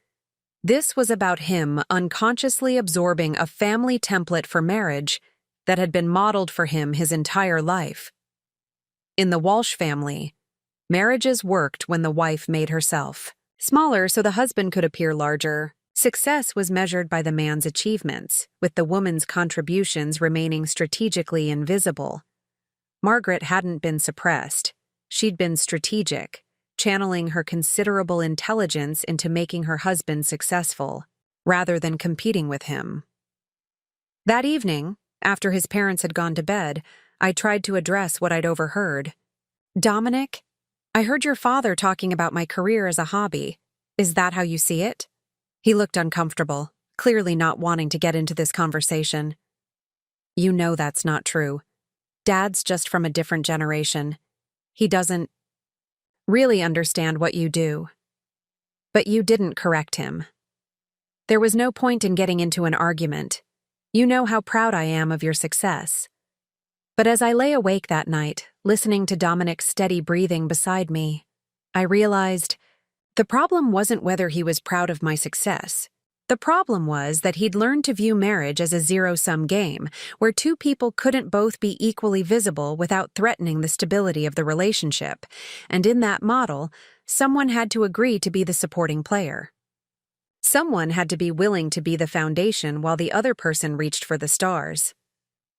This was about him unconsciously absorbing a family template for marriage that had been modeled for him his entire life. In the Walsh family, marriages worked when the wife made herself smaller so the husband could appear larger. Success was measured by the man's achievements, with the woman's contributions remaining strategically invisible. Margaret hadn't been suppressed. She'd been strategic, channeling her considerable intelligence into making her husband successful, rather than competing with him. That evening, after his parents had gone to bed, I tried to address what I'd overheard. "Dominic, I heard your father talking about my career as a hobby. Is that how you see it?" He looked uncomfortable, clearly not wanting to get into this conversation. "You know that's not true. Dad's just from a different generation. He doesn't really understand what you do." But you didn't correct him. There was no point in getting into an argument. You know how proud I am of your success. But as I lay awake that night, listening to Dominic's steady breathing beside me, I realized the problem wasn't whether he was proud of my success. The problem was that he'd learned to view marriage as a zero-sum game, where two people couldn't both be equally visible without threatening the stability of the relationship, and in that model, someone had to agree to be the supporting player. Someone had to be willing to be the foundation while the other person reached for the stars.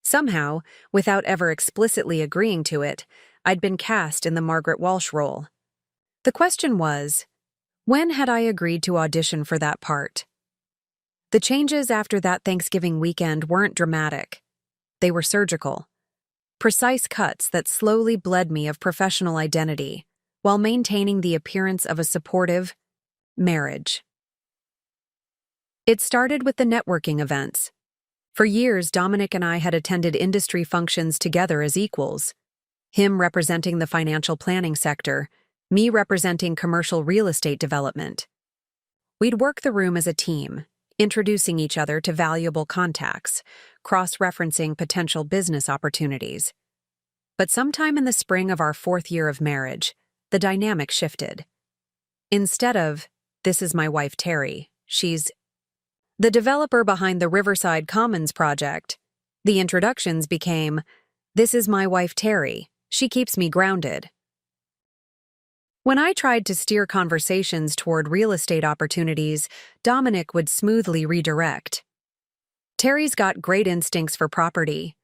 Somehow, without ever explicitly agreeing to it, I'd been cast in the Margaret Walsh role. The question was, when had I agreed to audition for that part? The changes after that Thanksgiving weekend weren't dramatic. They were surgical. Precise cuts that slowly bled me of professional identity, while maintaining the appearance of a supportive marriage. It started with the networking events. For years, Dominic and I had attended industry functions together as equals, him representing the financial planning sector, me representing commercial real estate development. We'd work the room as a team, introducing each other to valuable contacts, cross-referencing potential business opportunities. But sometime in the spring of our 4th year of marriage, the dynamic shifted. Instead of, "This is my wife Terry, she's the developer behind the Riverside Commons project," the introductions became, "This is my wife Terry, she keeps me grounded." When I tried to steer conversations toward real estate opportunities, Dominic would smoothly redirect. "Terry's got great instincts for property,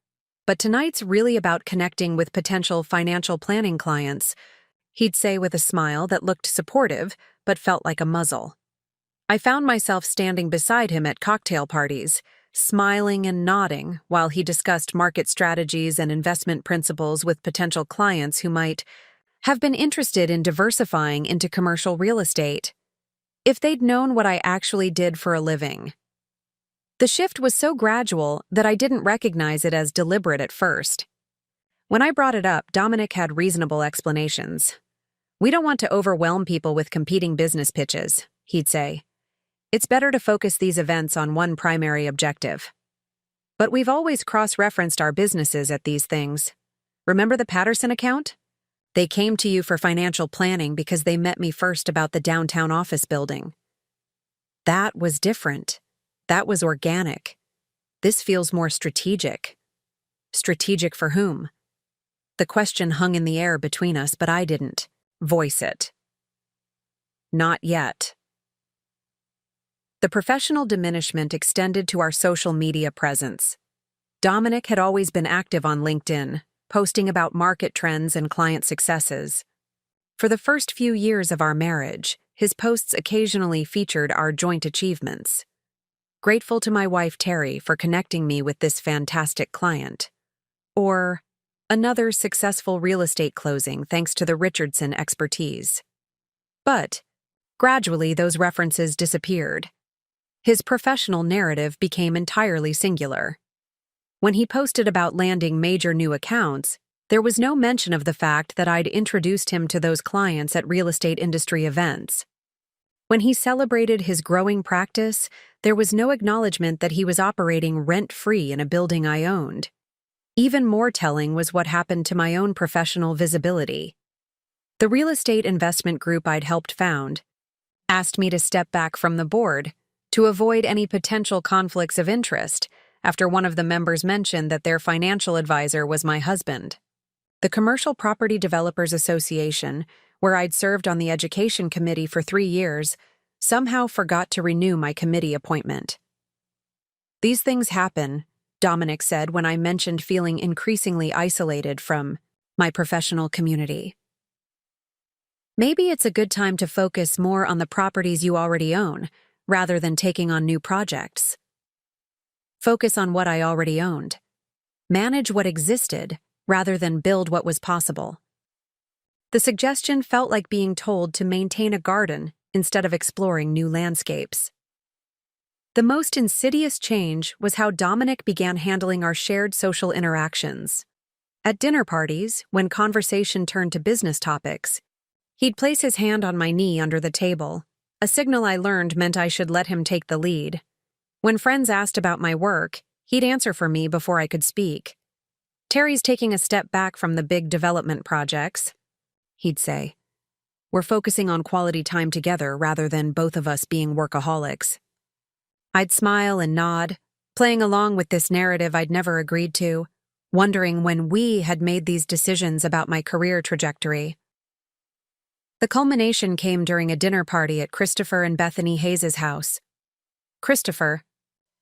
but tonight's really about connecting with potential financial planning clients," he'd say with a smile that looked supportive but felt like a muzzle. I found myself standing beside him at cocktail parties, smiling and nodding while he discussed market strategies and investment principles with potential clients who might have been interested in diversifying into commercial real estate, if they'd known what I actually did for a living. The shift was so gradual that I didn't recognize it as deliberate at first. When I brought it up, Dominic had reasonable explanations. "We don't want to overwhelm people with competing business pitches," he'd say. "It's better to focus these events on one primary objective." But we've always cross-referenced our businesses at these things. Remember the Patterson account? They came to you for financial planning because they met me first about the downtown office building. That was different. That was organic. This feels more strategic. Strategic for whom? The question hung in the air between us, but I didn't voice it. Not yet. The professional diminishment extended to our social media presence. Dominic had always been active on LinkedIn, posting about market trends and client successes. For the first few years of our marriage, his posts occasionally featured our joint achievements. Grateful to my wife Terry for connecting me with this fantastic client. Or, another successful real estate closing thanks to the Richardson expertise. But, gradually those references disappeared. His professional narrative became entirely singular. When he posted about landing major new accounts, there was no mention of the fact that I'd introduced him to those clients at real estate industry events. When he celebrated his growing practice, there was no acknowledgement that he was operating rent-free in a building I owned. Even more telling was what happened to my own professional visibility. The real estate investment group I'd helped found asked me to step back from the board to avoid any potential conflicts of interest after one of the members mentioned that their financial advisor was my husband. The Commercial Property Developers Association, where I'd served on the education committee for 3 years, somehow forgot to renew my committee appointment. "These things happen," Dominic said when I mentioned feeling increasingly isolated from my professional community. "Maybe it's a good time to focus more on the properties you already own, rather than taking on new projects. Focus on what I already owned. Manage what existed, rather than build what was possible." The suggestion felt like being told to maintain a garden instead of exploring new landscapes. The most insidious change was how Dominic began handling our shared social interactions. At dinner parties, when conversation turned to business topics, he'd place his hand on my knee under the table, a signal I learned meant I should let him take the lead. When friends asked about my work, he'd answer for me before I could speak. "Terry's taking a step back from the big development projects," he'd say. "We're focusing on quality time together rather than both of us being workaholics." I'd smile and nod, playing along with this narrative I'd never agreed to, wondering when we had made these decisions about my career trajectory. The culmination came during a dinner party at Christopher and Bethany Hayes' house. Christopher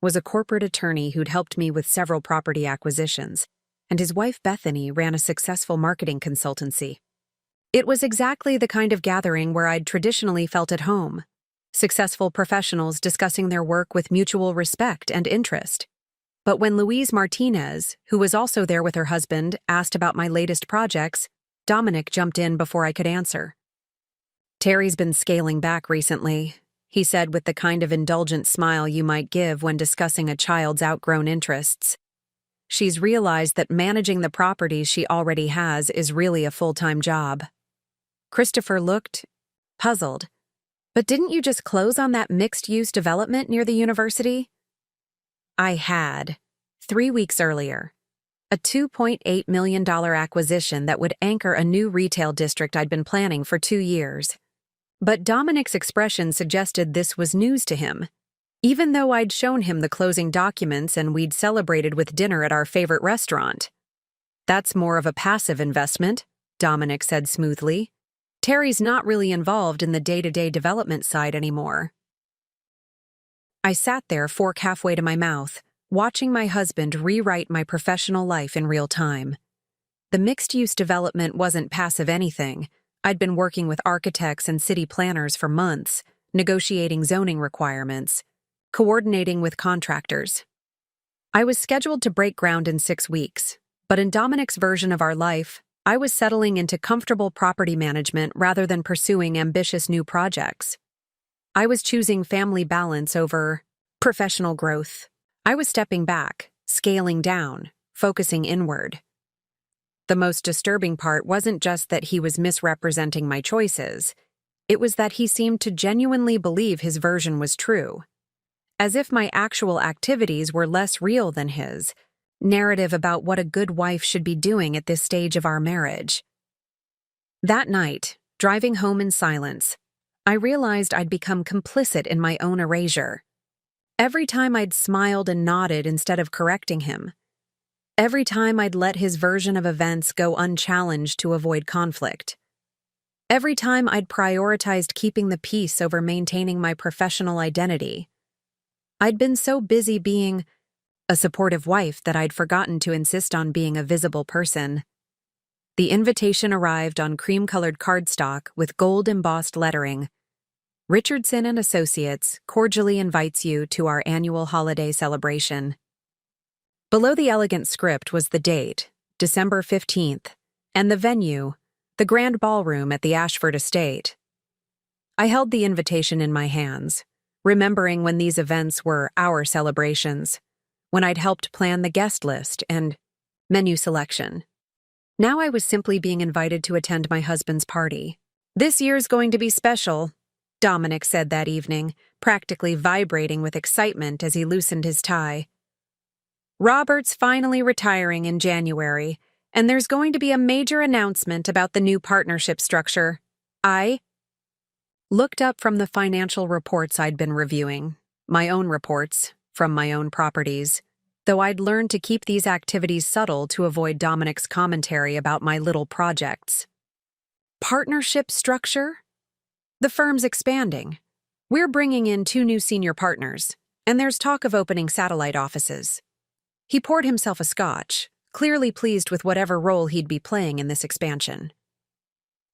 was a corporate attorney who'd helped me with several property acquisitions, and his wife Bethany ran a successful marketing consultancy. It was exactly the kind of gathering where I'd traditionally felt at home. Successful professionals discussing their work with mutual respect and interest. But when Louise Martinez, who was also there with her husband, asked about my latest projects, Dominic jumped in before I could answer. "Terry's been scaling back recently," he said with the kind of indulgent smile you might give when discussing a child's outgrown interests. "She's realized that managing the properties she already has is really a full-time job." Christopher looked puzzled. "But didn't you just close on that mixed-use development near the university?" I had, 3 weeks earlier. A $2.8 million acquisition that would anchor a new retail district I'd been planning for 2 years. But Dominic's expression suggested this was news to him, even though I'd shown him the closing documents and we'd celebrated with dinner at our favorite restaurant. "That's more of a passive investment," Dominic said smoothly. "Terry's not really involved in the day-to-day development side anymore." I sat there, fork halfway to my mouth, watching my husband rewrite my professional life in real time. The mixed-use development wasn't passive anything. I'd been working with architects and city planners for months, negotiating zoning requirements, coordinating with contractors. I was scheduled to break ground in 6 weeks, but in Dominic's version of our life, I was settling into comfortable property management rather than pursuing ambitious new projects. I was choosing family balance over professional growth. I was stepping back, scaling down, focusing inward. The most disturbing part wasn't just that he was misrepresenting my choices. It was that he seemed to genuinely believe his version was true. As if my actual activities were less real than his narrative about what a good wife should be doing at this stage of our marriage. That night, driving home in silence, I realized I'd become complicit in my own erasure. Every time I'd smiled and nodded instead of correcting him. Every time I'd let his version of events go unchallenged to avoid conflict. Every time I'd prioritized keeping the peace over maintaining my professional identity. I'd been so busy being a supportive wife that I'd forgotten to insist on being a visible person. The invitation arrived on cream-colored cardstock with gold-embossed lettering. "Richardson and Associates cordially invites you to our annual holiday celebration." Below the elegant script was the date, December 15th, and the venue, the grand ballroom at the Ashford estate. I held the invitation in my hands, remembering when these events were our celebrations, when I'd helped plan the guest list and menu selection. Now I was simply being invited to attend my husband's party. "This year's going to be special," Dominic said that evening, practically vibrating with excitement as he loosened his tie. "Robert's finally retiring in January, and there's going to be a major announcement about the new partnership structure." I looked up from the financial reports I'd been reviewing, my own reports from my own properties, though I'd learned to keep these activities subtle to avoid Dominic's commentary about my little projects. Partnership structure? The firm's expanding. We're bringing in 2 new senior partners, and there's talk of opening satellite offices. He poured himself a scotch, clearly pleased with whatever role he'd be playing in this expansion.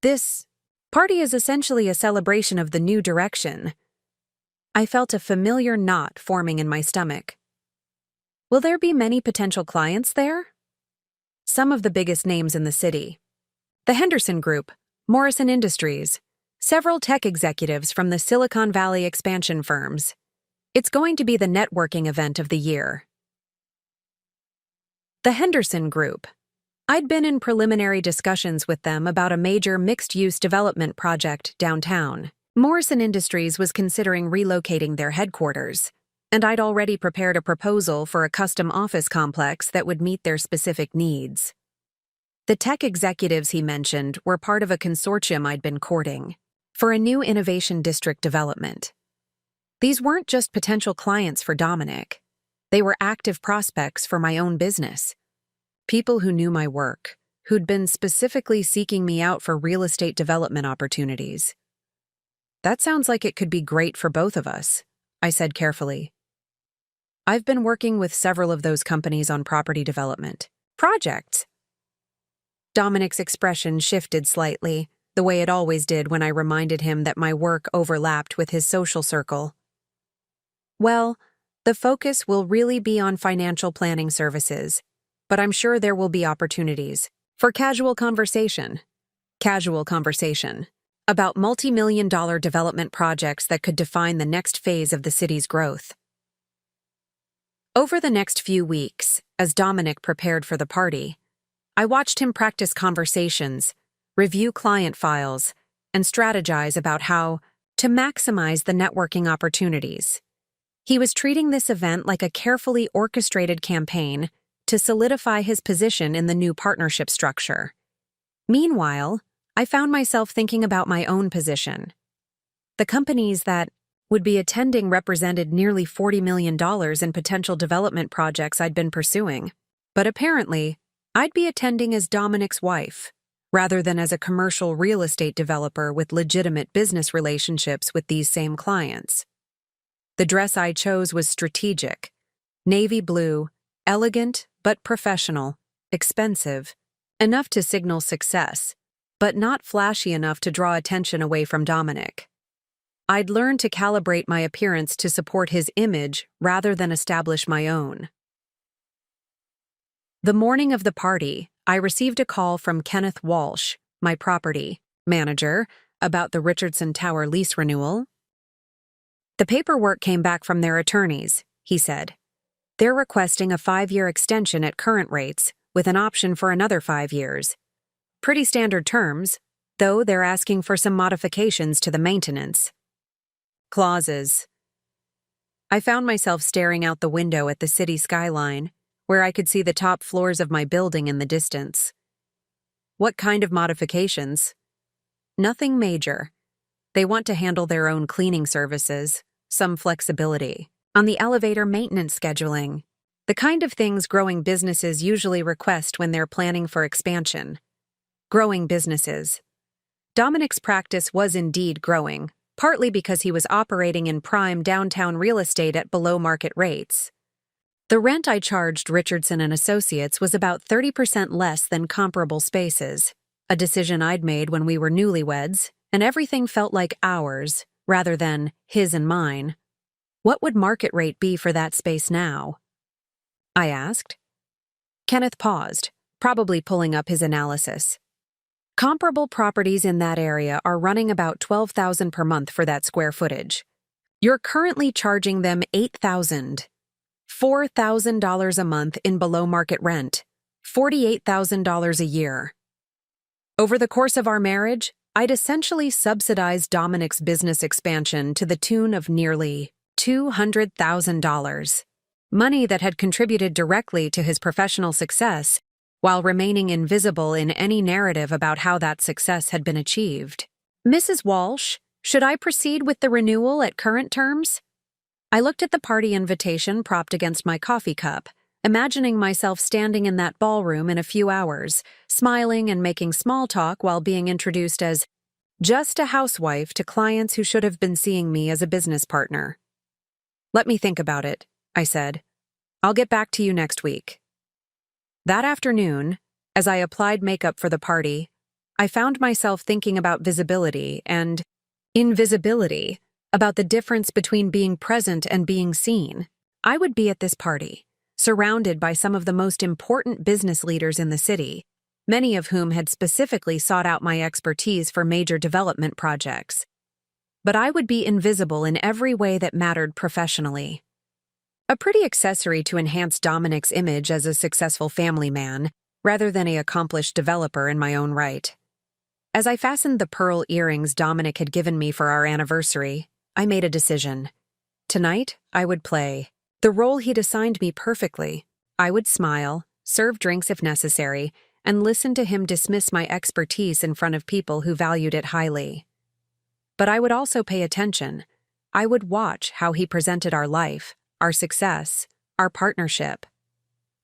"This party is essentially a celebration of the new direction." I felt a familiar knot forming in my stomach. "Will there be many potential clients there?" "Some of the biggest names in the city. The Henderson Group, Morrison Industries, several tech executives from the Silicon Valley expansion firms. It's going to be the networking event of the year." The Henderson Group. I'd been in preliminary discussions with them about a major mixed-use development project downtown. Morrison Industries was considering relocating their headquarters, and I'd already prepared a proposal for a custom office complex that would meet their specific needs. The tech executives he mentioned were part of a consortium I'd been courting for a new innovation district development. These weren't just potential clients for Dominic. They were active prospects for my own business. People who knew my work, who'd been specifically seeking me out for real estate development opportunities. "That sounds like it could be great for both of us," I said carefully. "I've been working with several of those companies on property development projects." Dominic's expression shifted slightly, the way it always did when I reminded him that my work overlapped with his social circle. "Well, the focus will really be on financial planning services, but I'm sure there will be opportunities for casual conversation about multi-million-dollar development projects that could define the next phase of the city's growth." Over the next few weeks, as Dominic prepared for the party, I watched him practice conversations, review client files, and strategize about how to maximize the networking opportunities. He was treating this event like a carefully orchestrated campaign to solidify his position in the new partnership structure. Meanwhile, I found myself thinking about my own position. The companies that would be attending represented nearly $40 million in potential development projects I'd been pursuing. But apparently, I'd be attending as Dominic's wife, rather than as a commercial real estate developer with legitimate business relationships with these same clients. The dress I chose was strategic, navy blue, elegant but professional, expensive, enough to signal success, but not flashy enough to draw attention away from Dominic. I'd learned to calibrate my appearance to support his image rather than establish my own. The morning of the party, I received a call from Kenneth Walsh, my property manager, about the Richardson Tower lease renewal. "The paperwork came back from their attorneys," he said. "They're requesting a 5-year extension at current rates, with an option for another 5 years. Pretty standard terms, though they're asking for some modifications to the maintenance clauses." I found myself staring out the window at the city skyline, where I could see the top floors of my building in the distance. "What kind of modifications?" "Nothing major. They want to handle their own cleaning services, some flexibility on the elevator maintenance scheduling, the kind of things growing businesses usually request when they're planning for expansion." Growing businesses. Dominic's practice was indeed growing, partly because he was operating in prime downtown real estate at below-market rates. The rent I charged Richardson and Associates was about 30% less than comparable spaces, a decision I'd made when we were newlyweds, and everything felt like ours, rather than his and mine. What would market rate be for that space now? I asked. Kenneth paused, probably pulling up his analysis. Comparable properties in that area are running about $12,000 per month for that square footage. You're currently charging them $8,000. $4,000 a month in below-market rent, $48,000 a year. Over the course of our marriage, I'd essentially subsidized Dominic's business expansion to the tune of nearly $200,000, money that had contributed directly to his professional success while remaining invisible in any narrative about how that success had been achieved. Mrs. Walsh, should I proceed with the renewal at current terms? I looked at the party invitation propped against my coffee cup, imagining myself standing in that ballroom in a few hours, smiling and making small talk while being introduced as just a housewife to clients who should have been seeing me as a business partner. Let me think about it, I said. I'll get back to you next week. That afternoon, as I applied makeup for the party, I found myself thinking about visibility and invisibility, about the difference between being present and being seen. I would be at this party, surrounded by some of the most important business leaders in the city, many of whom had specifically sought out my expertise for major development projects. But I would be invisible in every way that mattered professionally. A pretty accessory to enhance Dominic's image as a successful family man, rather than an accomplished developer in my own right. As I fastened the pearl earrings Dominic had given me for our anniversary, I made a decision. Tonight, I would play the role he'd assigned me perfectly. I would smile, serve drinks if necessary, and listen to him dismiss my expertise in front of people who valued it highly. But I would also pay attention. I would watch how he presented our life, our success, our partnership.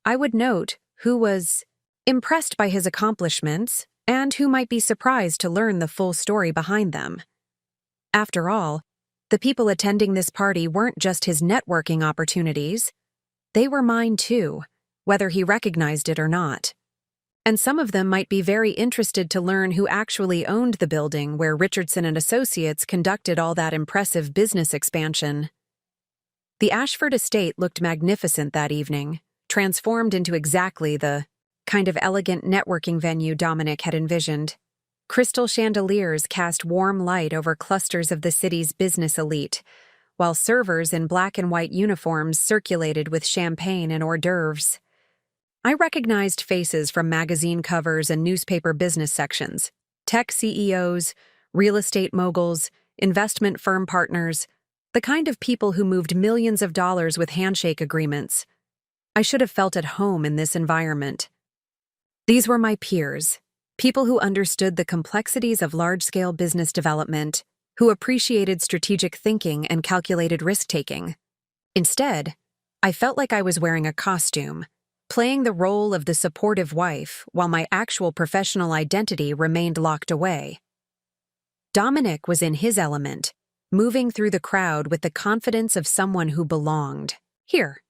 I would note who was impressed by his accomplishments and who might be surprised to learn the full story behind them. After all, the people attending this party weren't just his networking opportunities. They were mine too, whether he recognized it or not. And some of them might be very interested to learn who actually owned the building where Richardson and Associates conducted all that impressive business expansion. The Ashford estate looked magnificent that evening, transformed into exactly the kind of elegant networking venue Dominic had envisioned. Crystal chandeliers cast warm light over clusters of the city's business elite, while servers in black and white uniforms circulated with champagne and hors d'oeuvres. I recognized faces from magazine covers and newspaper business sections, tech CEOs, real estate moguls, investment firm partners, the kind of people who moved millions of dollars with handshake agreements. I should have felt at home in this environment. These were my peers, people who understood the complexities of large-scale business development, who appreciated strategic thinking and calculated risk-taking. Instead, I felt like I was wearing a costume, playing the role of the supportive wife while my actual professional identity remained locked away. Dominic was in his element, moving through the crowd with the confidence of someone who belonged. Here,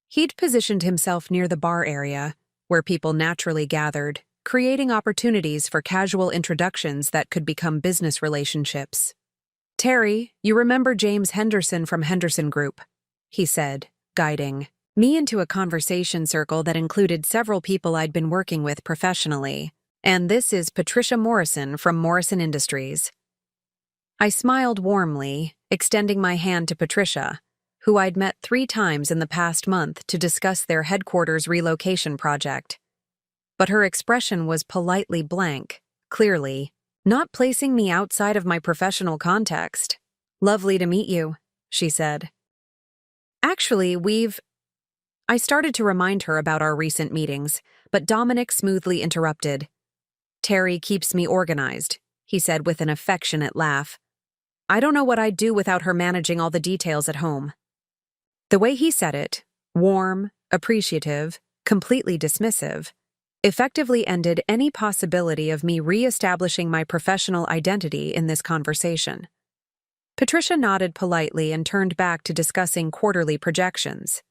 he'd positioned himself near the bar area, where people naturally gathered, creating opportunities for casual introductions that could become business relationships. "Terry, you remember James Henderson from Henderson Group," he said, guiding me into a conversation circle that included several people I'd been working with professionally. "And this is Patricia Morrison from Morrison Industries." I smiled warmly, extending my hand to Patricia, who I'd met 3 times in the past month to discuss their headquarters relocation project. But her expression was politely blank, clearly not placing me outside of my professional context. "Lovely to meet you," she said. "Actually, I started to remind her about our recent meetings, but Dominic smoothly interrupted. "Terry keeps me organized," he said with an affectionate laugh. "I don't know what I'd do without her managing all the details at home." The way he said it, warm, appreciative, completely dismissive, effectively ended any possibility of me re-establishing my professional identity in this conversation. Patricia nodded politely and turned back to discussing quarterly projections.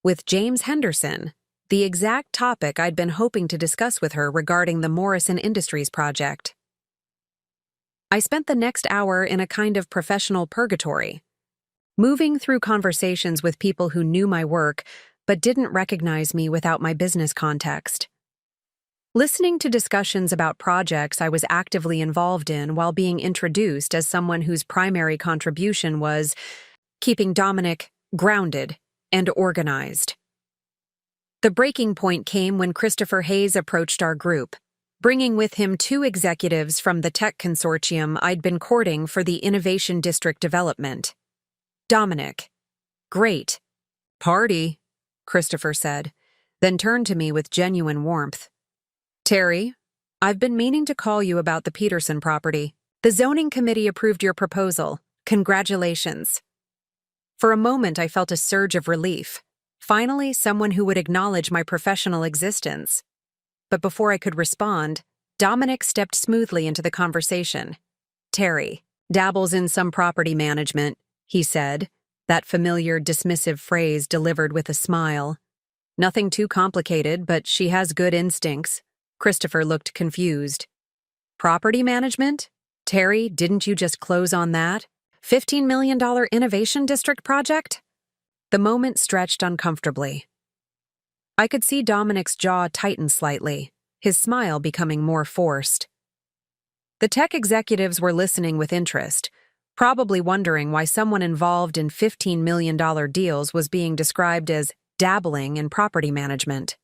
With James Henderson, the exact topic I'd been hoping to discuss with her regarding the Morrison Industries project. I spent the next hour in a kind of professional purgatory, moving through conversations with people who knew my work but didn't recognize me without my business context. Listening to discussions about projects I was actively involved in while being introduced as someone whose primary contribution was keeping Dominic grounded and organized. The breaking point came when Christopher Hayes approached our group, bringing with him two executives from the tech consortium I'd been courting for the Innovation District development. Dominic. Great. Party, Christopher said, then turned to me with genuine warmth. Terry, I've been meaning to call you about the Peterson property. The zoning committee approved your proposal. Congratulations. For a moment, I felt a surge of relief. Finally, someone who would acknowledge my professional existence. But before I could respond, Dominic stepped smoothly into the conversation. Terry dabbles in some property management, he said, that familiar dismissive phrase delivered with a smile. Nothing too complicated, but she has good instincts. Christopher looked confused. Property management? Terry, didn't you just close on that? $15 million Innovation District project? The moment stretched uncomfortably. I could see Dominic's jaw tighten slightly, his smile becoming more forced. The tech executives were listening with interest, probably wondering why someone involved in $15 million deals was being described as dabbling in property management.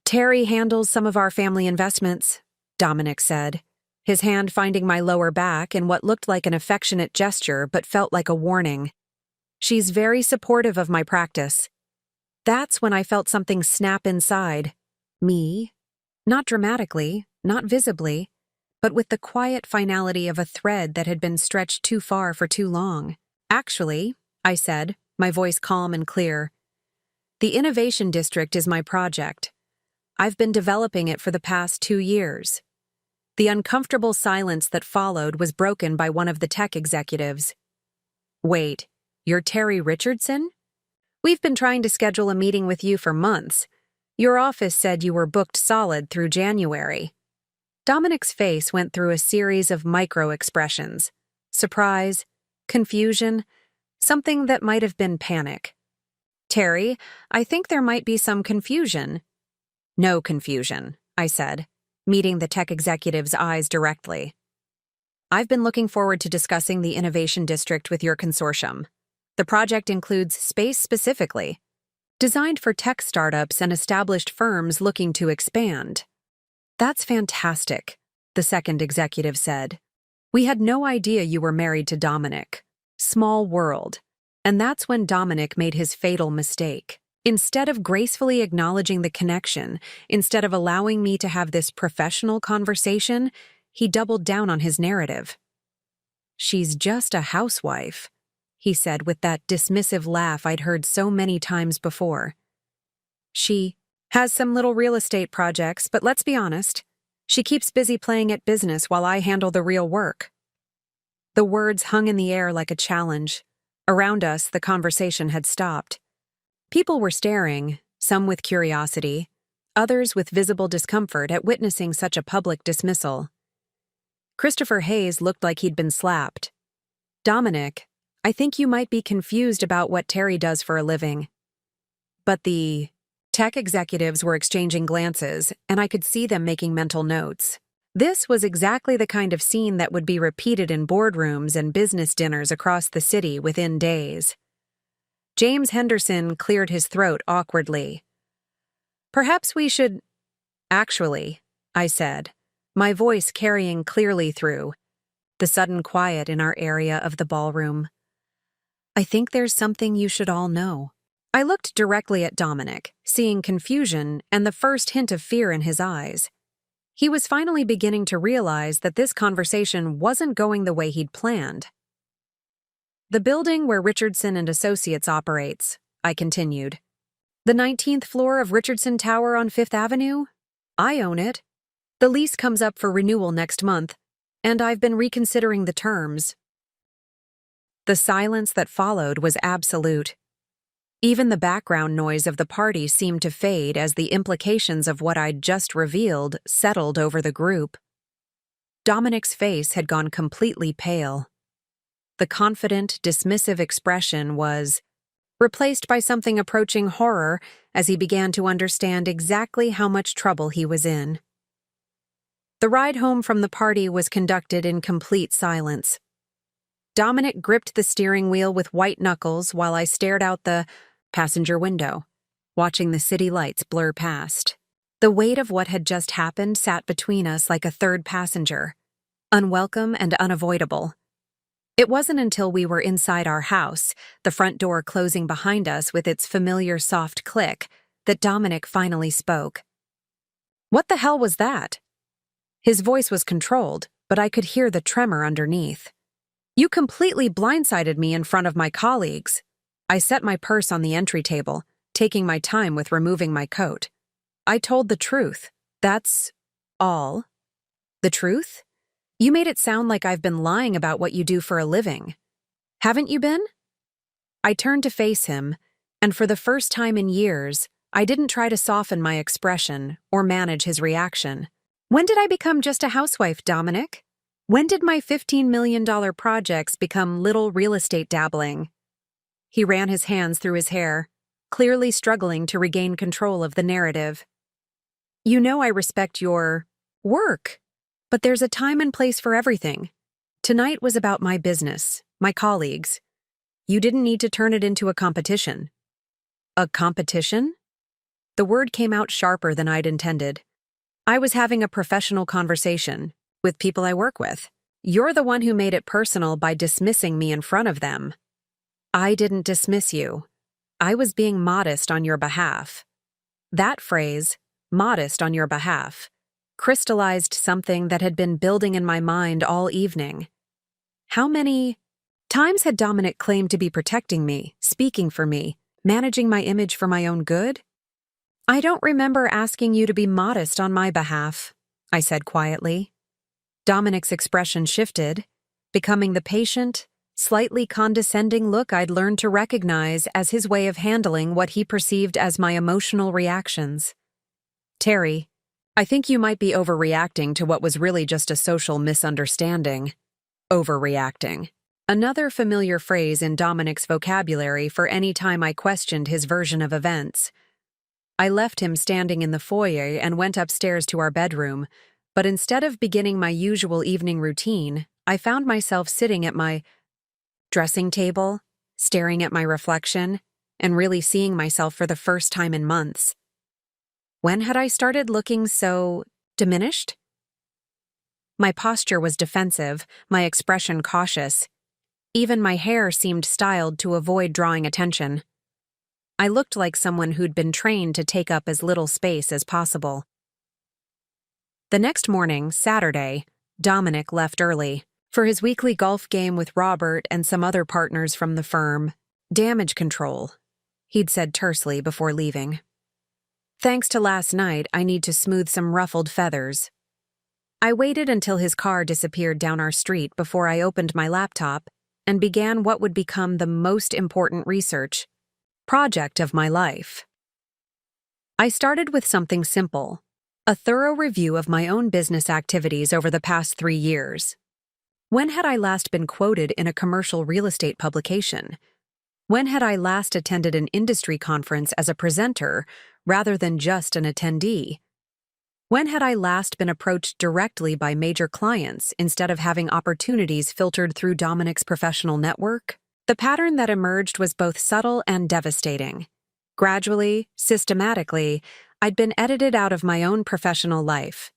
Terry handles some of our family investments, Dominic said, his hand finding my lower back in what looked like an affectionate gesture but felt like a warning. She's very supportive of my practice. That's when I felt something snap inside. Me? Not dramatically, not visibly, but with the quiet finality of a thread that had been stretched too far for too long. Actually, I said, my voice calm and clear, the Innovation District is my project. I've been developing it for the past 2 years. The uncomfortable silence that followed was broken by one of the tech executives. Wait. You're Terry Richardson? We've been trying to schedule a meeting with you for months. Your office said you were booked solid through January. Dominic's face went through a series of micro-expressions. Surprise, confusion, something that might have been panic. Terry, I think there might be some confusion. No confusion, I said, meeting the tech executive's eyes directly. I've been looking forward to discussing the Innovation District with your consortium. The project includes space specifically, designed for tech startups and established firms looking to expand. That's fantastic, the second executive said. We had no idea you were married to Dominic. Small world. And that's when Dominic made his fatal mistake. Instead of gracefully acknowledging the connection, instead of allowing me to have this professional conversation, he doubled down on his narrative. She's just a housewife, he said with that dismissive laugh I'd heard so many times before. She has some little real estate projects, but let's be honest, she keeps busy playing at business while I handle the real work. The words hung in the air like a challenge. Around us, the conversation had stopped. People were staring, some with curiosity, others with visible discomfort at witnessing such a public dismissal. Christopher Hayes looked like he'd been slapped. Dominic, I think you might be confused about what Terry does for a living. But the tech executives were exchanging glances, and I could see them making mental notes. This was exactly the kind of scene that would be repeated in boardrooms and business dinners across the city within days. James Henderson cleared his throat awkwardly. Perhaps we should... Actually, I said, my voice carrying clearly through the sudden quiet in our area of the ballroom. I think there's something you should all know. I looked directly at Dominic, seeing confusion and the first hint of fear in his eyes. He was finally beginning to realize that this conversation wasn't going the way he'd planned. The building where Richardson and Associates operates, I continued. The 19th floor of Richardson Tower on 5th Avenue? I own it. The lease comes up for renewal next month, and I've been reconsidering the terms. The silence that followed was absolute. Even the background noise of the party seemed to fade as the implications of what I'd just revealed settled over the group. Dominic's face had gone completely pale. The confident, dismissive expression was replaced by something approaching horror as he began to understand exactly how much trouble he was in. The ride home from the party was conducted in complete silence. Dominic gripped the steering wheel with white knuckles while I stared out the passenger window, watching the city lights blur past. The weight of what had just happened sat between us like a third passenger, unwelcome and unavoidable. It wasn't until we were inside our house, the front door closing behind us with its familiar soft click, that Dominic finally spoke. "What the hell was that?" His voice was controlled, but I could hear the tremor underneath. "You completely blindsided me in front of my colleagues." I set my purse on the entry table, taking my time with removing my coat. "I told the truth. That's all." "The truth? You made it sound like I've been lying about what you do for a living. Haven't you been?" I turned to face him, and for the first time in years, I didn't try to soften my expression or manage his reaction. "When did I become just a housewife, Dominic? When did my $15 million projects become little real estate dabbling?" He ran his hands through his hair, clearly struggling to regain control of the narrative. "You know I respect your work, but there's a time and place for everything. Tonight was about my business, my colleagues. You didn't need to turn it into a competition." "A competition?" The word came out sharper than I'd intended. "I was having a professional conversation with people I work with. You're the one who made it personal by dismissing me in front of them." "I didn't dismiss you. I was being modest on your behalf." That phrase, "modest on your behalf," crystallized something that had been building in my mind all evening. How many times had Dominic claimed to be protecting me, speaking for me, managing my image for my own good? "I don't remember asking you to be modest on my behalf," I said quietly. Dominic's expression shifted, becoming the patient, slightly condescending look I'd learned to recognize as his way of handling what he perceived as my emotional reactions. "Terry, I think you might be overreacting to what was really just a social misunderstanding." Overreacting. Another familiar phrase in Dominic's vocabulary for any time I questioned his version of events. I left him standing in the foyer and went upstairs to our bedroom, but instead of beginning my usual evening routine, I found myself sitting at my dressing table, staring at my reflection, and really seeing myself for the first time in months. When had I started looking so diminished? My posture was defensive, my expression cautious. Even my hair seemed styled to avoid drawing attention. I looked like someone who'd been trained to take up as little space as possible. The next morning, Saturday, Dominic left early for his weekly golf game with Robert and some other partners from the firm. "Damage control," he'd said tersely before leaving. "Thanks to last night, I need to smooth some ruffled feathers." I waited until his car disappeared down our street before I opened my laptop and began what would become the most important research project of my life. I started with something simple, a thorough review of my own business activities over the past 3 years. When had I last been quoted in a commercial real estate publication? When had I last attended an industry conference as a presenter rather than just an attendee? When had I last been approached directly by major clients instead of having opportunities filtered through Dominic's professional network? The pattern that emerged was both subtle and devastating. Gradually, systematically, I'd been edited out of my own professional life.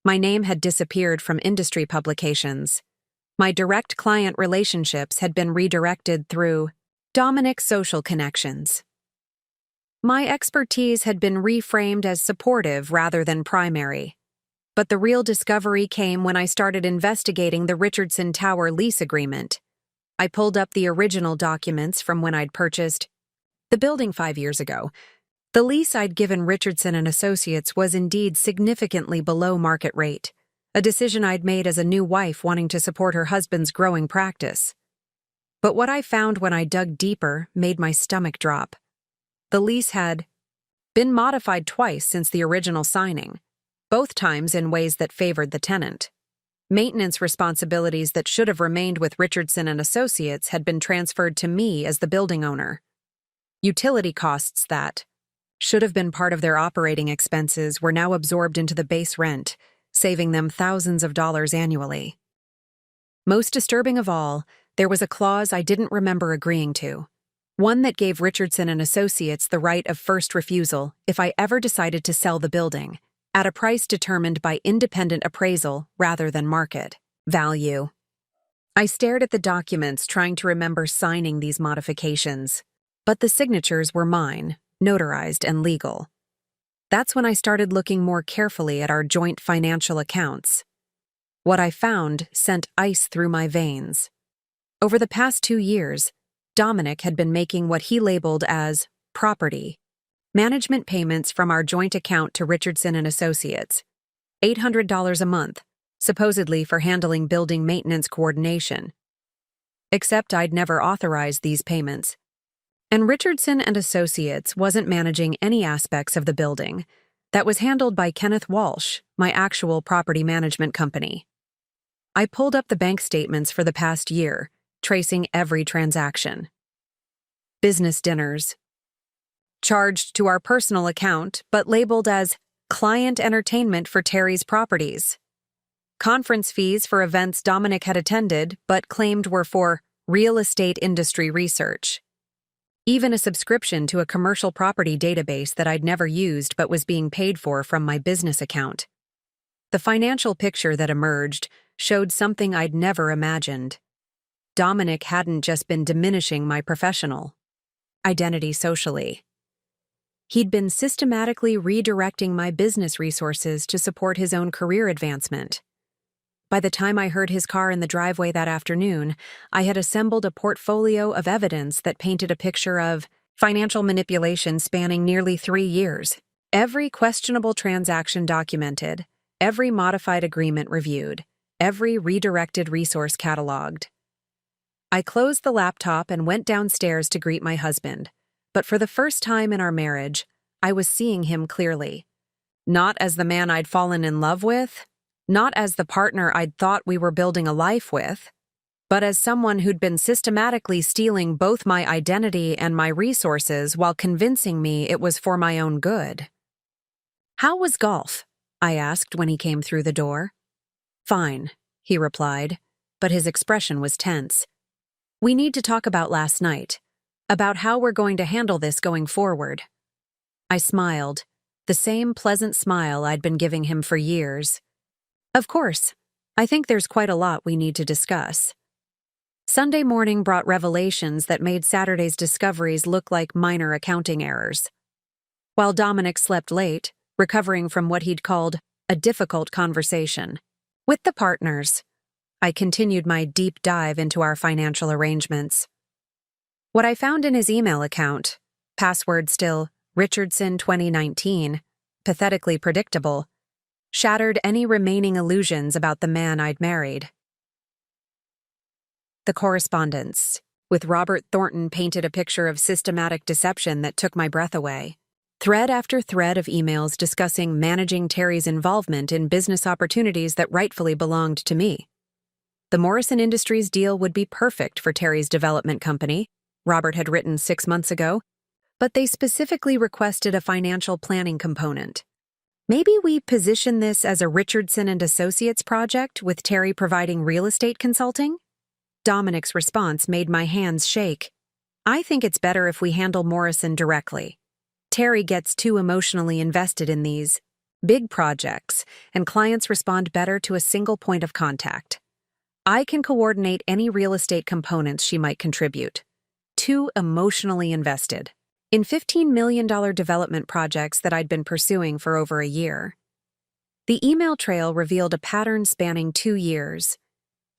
My name had disappeared from industry publications. My direct client relationships had been redirected through Dominic's social connections. My expertise had been reframed as supportive rather than primary. But the real discovery came when I started investigating the Richardson Tower lease agreement. I pulled up the original documents from when I'd purchased the building 5 years ago. The lease I'd given Richardson and Associates was indeed significantly below market rate, a decision I'd made as a new wife wanting to support her husband's growing practice. But what I found when I dug deeper made my stomach drop. The lease had been modified twice since the original signing, both times in ways that favored the tenant. Maintenance responsibilities that should have remained with Richardson and Associates had been transferred to me as the building owner. Utility costs that should have been part of their operating expenses were now absorbed into the base rent, saving them thousands of dollars annually. Most disturbing of all, there was a clause I didn't remember agreeing to. One that gave Richardson and Associates the right of first refusal if I ever decided to sell the building, at a price determined by independent appraisal rather than market value. I stared at the documents, trying to remember signing these modifications, but the signatures were mine, notarized and legal. That's when I started looking more carefully at our joint financial accounts. What I found sent ice through my veins. Over the past 2 years, Dominic had been making what he labeled as property management payments from our joint account to Richardson and Associates, $800 a month, supposedly for handling building maintenance coordination. Except I'd never authorized these payments. And Richardson and Associates wasn't managing any aspects of the building. That was handled by Kenneth Walsh, my actual property management company. I pulled up the bank statements for the past year, tracing every transaction. Business dinners. Charged to our personal account, but labeled as client entertainment for Terry's properties. Conference fees for events Dominic had attended, but claimed were for real estate industry research. Even a subscription to a commercial property database that I'd never used but was being paid for from my business account. The financial picture that emerged showed something I'd never imagined. Dominic hadn't just been diminishing my professional identity socially. He'd been systematically redirecting my business resources to support his own career advancement. By the time I heard his car in the driveway that afternoon, I had assembled a portfolio of evidence that painted a picture of financial manipulation spanning nearly 3 years. Every questionable transaction documented, every modified agreement reviewed, every redirected resource cataloged. I closed the laptop and went downstairs to greet my husband, but for the first time in our marriage, I was seeing him clearly. Not as the man I'd fallen in love with, not as the partner I'd thought we were building a life with, but as someone who'd been systematically stealing both my identity and my resources while convincing me it was for my own good. "How was golf?" I asked when he came through the door. "Fine," he replied, but his expression was tense. "We need to talk about last night, about how we're going to handle this going forward." I smiled, the same pleasant smile I'd been giving him for years. "Of course, I think there's quite a lot we need to discuss." Sunday morning brought revelations that made Saturday's discoveries look like minor accounting errors. While Dominic slept late, recovering from what he'd called a difficult conversation with the partners, I continued my deep dive into our financial arrangements. What I found in his email account, password still Richardson 2019, pathetically predictable, shattered any remaining illusions about the man I'd married. The correspondence with Robert Thornton painted a picture of systematic deception that took my breath away. Thread after thread of emails discussing managing Terry's involvement in business opportunities that rightfully belonged to me. The Morrison Industries deal would be perfect for Terry's development company, Robert had written 6 months ago, but they specifically requested a financial planning component. Maybe we position this as a Richardson and Associates project with Terry providing real estate consulting? Dominic's response made my hands shake. "I think it's better if we handle Morrison directly. Terry gets too emotionally invested in these big projects, and clients respond better to a single point of contact. I can coordinate any real estate components she might contribute. Too emotionally invested in $15 million development projects that I'd been pursuing for over a year." The email trail revealed a pattern spanning 2 years.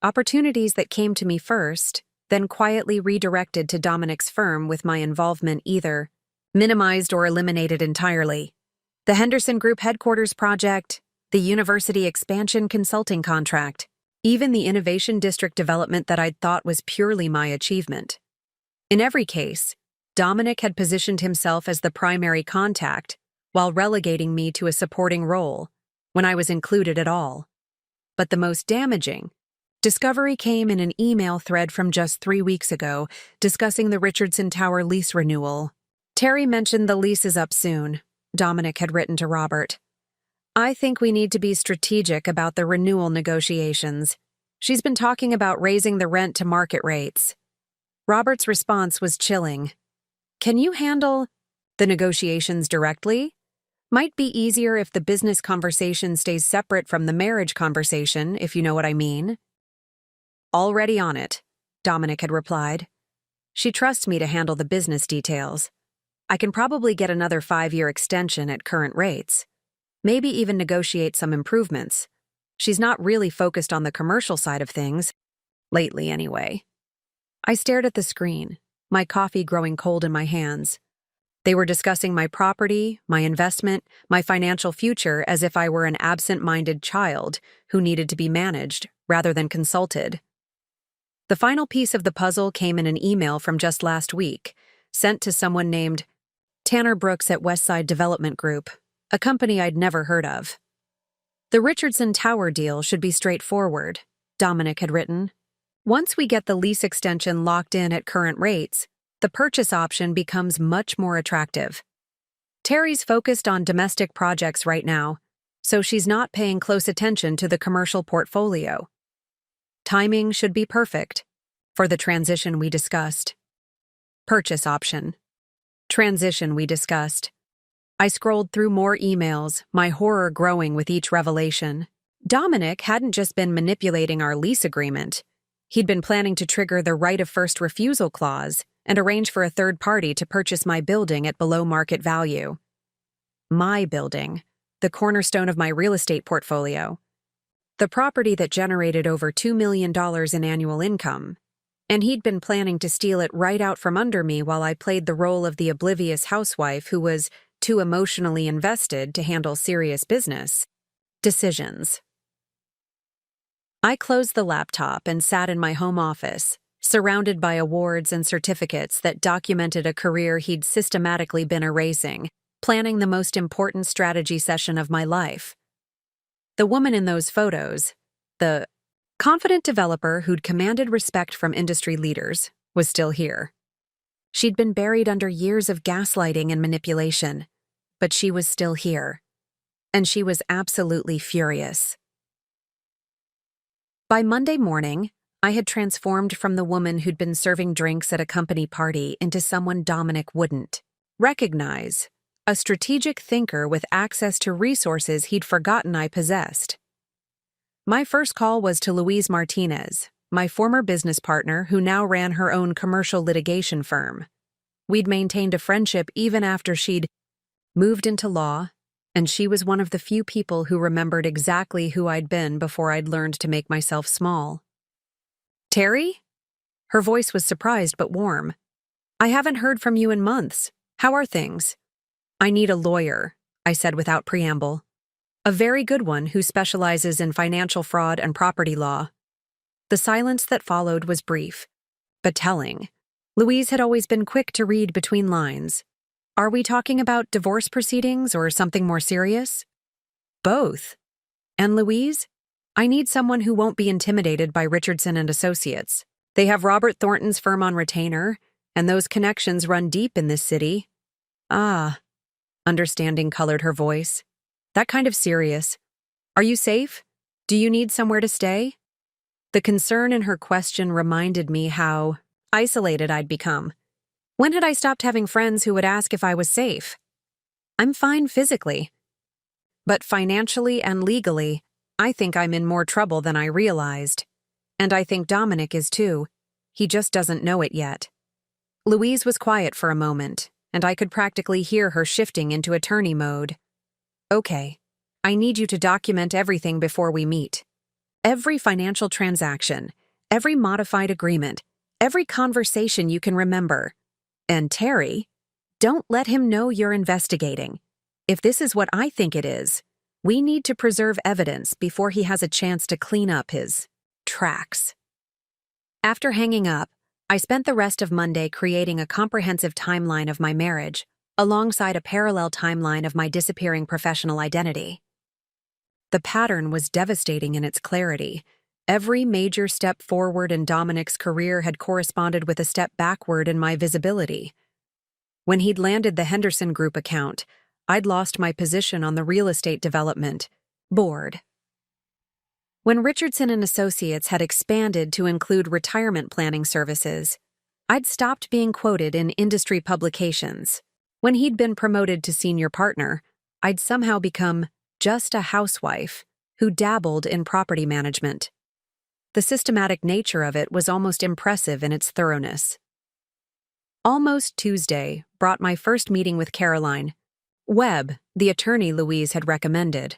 Opportunities that came to me first, then quietly redirected to Dominic's firm with my involvement either minimized or eliminated entirely. The Henderson Group headquarters project, the university expansion consulting contract, even the Innovation District development that I'd thought was purely my achievement. In every case, Dominic had positioned himself as the primary contact while relegating me to a supporting role when I was included at all. But the most damaging discovery came in an email thread from just 3 weeks ago discussing the Richardson Tower lease renewal. "Terry mentioned the lease is up soon," Dominic had written to Robert. "I think we need to be strategic about the renewal negotiations. She's been talking about raising the rent to market rates." Robert's response was chilling. Can you handle the negotiations directly? Might be easier if the business conversation stays separate from the marriage conversation, if you know what I mean. Already on it, Dominic had replied. She trusts me to handle the business details. I can probably get another 5-year extension at current rates. Maybe even negotiate some improvements. She's not really focused on the commercial side of things, lately anyway. I stared at the screen, my coffee growing cold in my hands. They were discussing my property, my investment, my financial future as if I were an absent-minded child who needed to be managed rather than consulted. The final piece of the puzzle came in an email from just last week, sent to someone named Tanner Brooks at Westside Development Group, a company I'd never heard of. The Richardson Tower deal should be straightforward, Dominic had written. Once we get the lease extension locked in at current rates, the purchase option becomes much more attractive. Terry's focused on domestic projects right now, so she's not paying close attention to the commercial portfolio. Timing should be perfect for the transition we discussed. Purchase option. Transition we discussed. I scrolled through more emails, my horror growing with each revelation. Dominic hadn't just been manipulating our lease agreement. He'd been planning to trigger the right of first refusal clause and arrange for a third party to purchase my building at below market value. My building, the cornerstone of my real estate portfolio. The property that generated over $2 million in annual income. And he'd been planning to steal it right out from under me while I played the role of the oblivious housewife who was too emotionally invested to handle serious business decisions. I closed the laptop and sat in my home office, surrounded by awards and certificates that documented a career he'd systematically been erasing, planning the most important strategy session of my life. The woman in those photos, the confident developer who'd commanded respect from industry leaders, was still here. She'd been buried under years of gaslighting and manipulation, but she was still here. And she was absolutely furious. By Monday morning, I had transformed from the woman who'd been serving drinks at a company party into someone Dominic wouldn't recognize, a strategic thinker with access to resources he'd forgotten I possessed. My first call was to Louise Martinez, my former business partner who now ran her own commercial litigation firm. We'd maintained a friendship even after she'd moved into law, and she was one of the few people who remembered exactly who I'd been before I'd learned to make myself small. Terry? Her voice was surprised but warm. I haven't heard from you in months. How are things? I need a lawyer, I said without preamble. A very good one who specializes in financial fraud and property law. The silence that followed was brief, but telling. Louise had always been quick to read between lines. Are we talking about divorce proceedings or something more serious? Both. And Louise? I need someone who won't be intimidated by Richardson and Associates. They have Robert Thornton's firm on retainer, and those connections run deep in this city. Ah, understanding colored her voice. That kind of serious. Are you safe? Do you need somewhere to stay? The concern in her question reminded me how isolated I'd become. When had I stopped having friends who would ask if I was safe? I'm fine physically. But financially and legally, I think I'm in more trouble than I realized. And I think Dominic is too. He just doesn't know it yet. Louise was quiet for a moment, and I could practically hear her shifting into attorney mode. Okay, I need you to document everything before we meet. Every financial transaction, every modified agreement, every conversation you can remember. And Terry, don't let him know you're investigating. If this is what I think it is, we need to preserve evidence before he has a chance to clean up his tracks. After hanging up, I spent the rest of Monday creating a comprehensive timeline of my marriage, alongside a parallel timeline of my disappearing professional identity. The pattern was devastating in its clarity. Every major step forward in Dominic's career had corresponded with a step backward in my visibility. When he'd landed the Henderson Group account, I'd lost my position on the real estate development board. When Richardson and Associates had expanded to include retirement planning services, I'd stopped being quoted in industry publications. When he'd been promoted to senior partner, I'd somehow become just a housewife who dabbled in property management. The systematic nature of it was almost impressive in its thoroughness. Almost Tuesday brought my first meeting with Caroline Webb, the attorney Louise had recommended.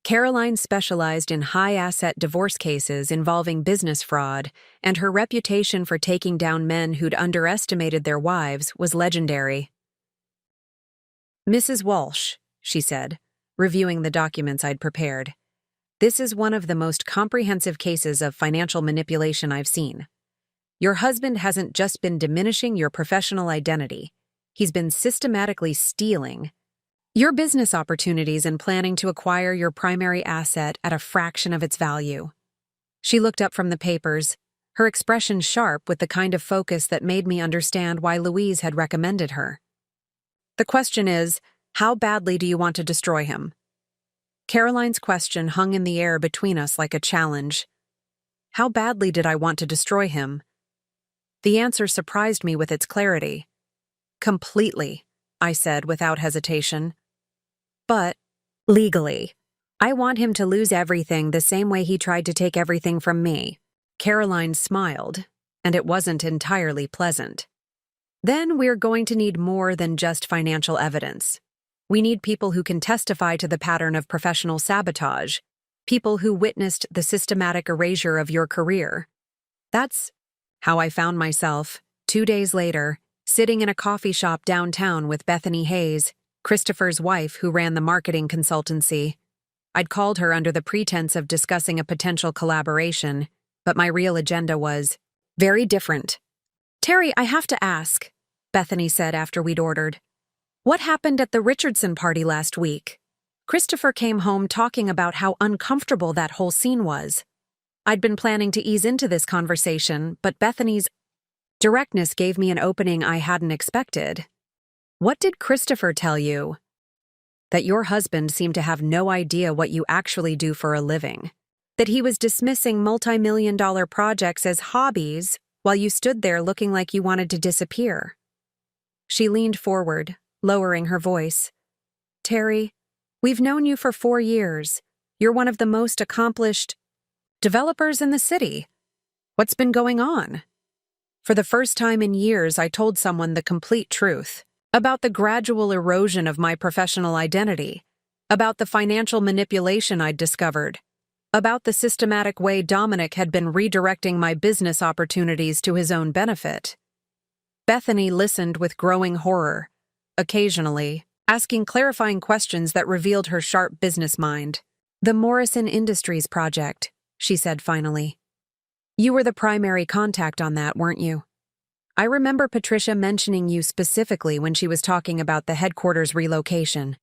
Caroline specialized in high-asset divorce cases involving business fraud, and her reputation for taking down men who'd underestimated their wives was legendary. "Mrs. Walsh," she said, reviewing the documents I'd prepared, "this is one of the most comprehensive cases of financial manipulation I've seen. Your husband hasn't just been diminishing your professional identity. He's been systematically stealing your business opportunities and planning to acquire your primary asset at a fraction of its value." She looked up from the papers, her expression sharp with the kind of focus that made me understand why Louise had recommended her. "The question is, how badly do you want to destroy him?" Caroline's question hung in the air between us like a challenge. How badly did I want to destroy him? The answer surprised me with its clarity. "Completely," I said without hesitation. "But, legally, I want him to lose everything the same way he tried to take everything from me." Caroline smiled, and it wasn't entirely pleasant. "Then we're going to need more than just financial evidence. We need people who can testify to the pattern of professional sabotage, people who witnessed the systematic erasure of your career." That's how I found myself, 2 days later, sitting in a coffee shop downtown with Bethany Hayes, Christopher's wife who ran the marketing consultancy. I'd called her under the pretense of discussing a potential collaboration, but my real agenda was very different. "Terry, I have to ask," Bethany said after we'd ordered. "What happened at the Richardson party last week? Christopher came home talking about how uncomfortable that whole scene was." I'd been planning to ease into this conversation, but Bethany's directness gave me an opening I hadn't expected. "What did Christopher tell you?" "That your husband seemed to have no idea what you actually do for a living. That he was dismissing multi-million-dollar projects as hobbies while you stood there looking like you wanted to disappear." She leaned forward, lowering her voice. "Terry, we've known you for 4 years. You're one of the most accomplished developers in the city. What's been going on?" For the first time in years, I told someone the complete truth about the gradual erosion of my professional identity, about the financial manipulation I'd discovered, about the systematic way Dominic had been redirecting my business opportunities to his own benefit. Bethany listened with growing horror, occasionally asking clarifying questions that revealed her sharp business mind. "The Morrison Industries project," she said finally. "You were the primary contact on that, weren't you? I remember Patricia mentioning you specifically when she was talking about the headquarters relocation.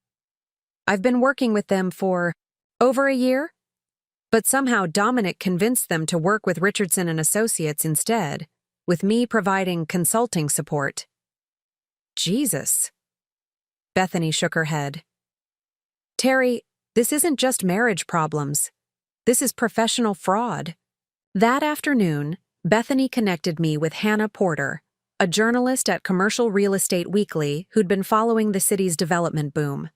I've been working with them for over a year, but somehow Dominic convinced them to work with Richardson and Associates instead, with me providing consulting support." "Jesus." Bethany shook her head. "Terry, this isn't just marriage problems. This is professional fraud." That afternoon, Bethany connected me with Hannah Porter, a journalist at Commercial Real Estate Weekly who'd been following the city's development boom.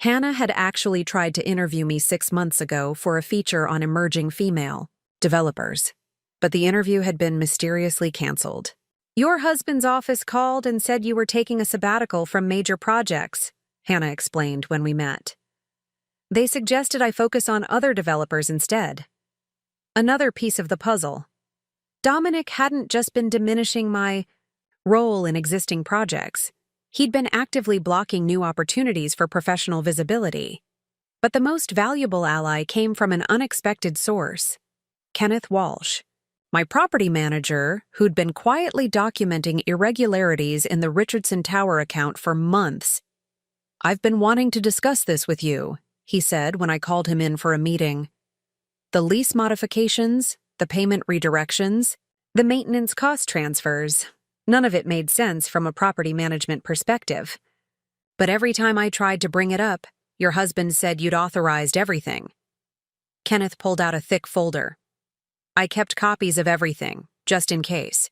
Hannah had actually tried to interview me 6 months ago for a feature on emerging female developers, but the interview had been mysteriously canceled. "Your husband's office called and said you were taking a sabbatical from major projects," Hannah explained when we met. "They suggested I focus on other developers instead." Another piece of the puzzle. Dominic hadn't just been diminishing my role in existing projects. He'd been actively blocking new opportunities for professional visibility. But the most valuable ally came from an unexpected source: Kenneth Walsh, my property manager who'd been quietly documenting irregularities in the Richardson Tower account for months. "I've been wanting to discuss this with you," he said when I called him in for a meeting. "The lease modifications, the payment redirections, the maintenance cost transfers. None of it made sense from a property management perspective. But every time I tried to bring it up, your husband said you'd authorized everything." Kenneth pulled out a thick folder. "I kept copies of everything, just in case.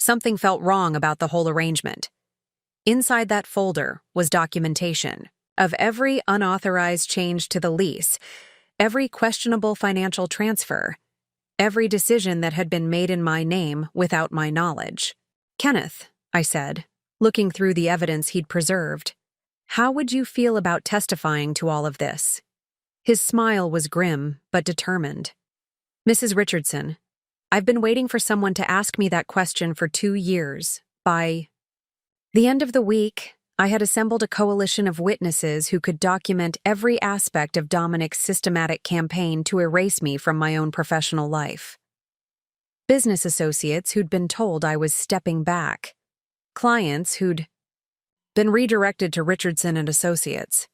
Something felt wrong about the whole arrangement. Inside that folder was documentation of every unauthorized change to the lease, every questionable financial transfer, every decision that had been made in my name without my knowledge. "Kenneth," I said, looking through the evidence he'd preserved, "how would you feel about testifying to all of this?" His smile was grim but determined. "Mrs. Richardson, I've been waiting for someone to ask me that question for 2 years. By the end of the week, I had assembled a coalition of witnesses who could document every aspect of Dominic's systematic campaign to erase me from my own professional life. Business associates who'd been told I was stepping back. Clients who'd been redirected to Richardson and Associates.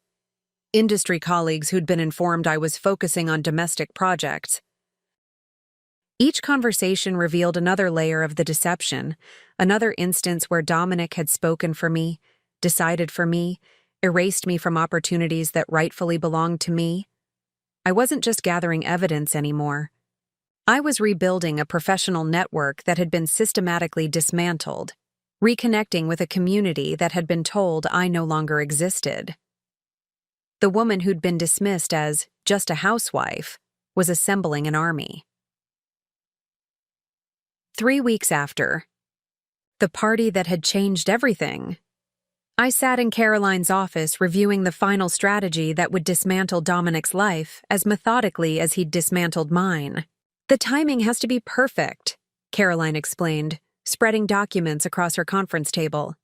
Industry colleagues who'd been informed I was focusing on domestic projects. Each conversation revealed another layer of the deception, another instance where Dominic had spoken for me, decided for me, erased me from opportunities that rightfully belonged to me. I wasn't just gathering evidence anymore. I was rebuilding a professional network that had been systematically dismantled, reconnecting with a community that had been told I no longer existed. The woman who'd been dismissed as just a housewife was assembling an army. 3 weeks after, the party that had changed everything, I sat in Caroline's office reviewing the final strategy that would dismantle Dominic's life as methodically as he'd dismantled mine. "The timing has to be perfect," Caroline explained, spreading documents across her conference table.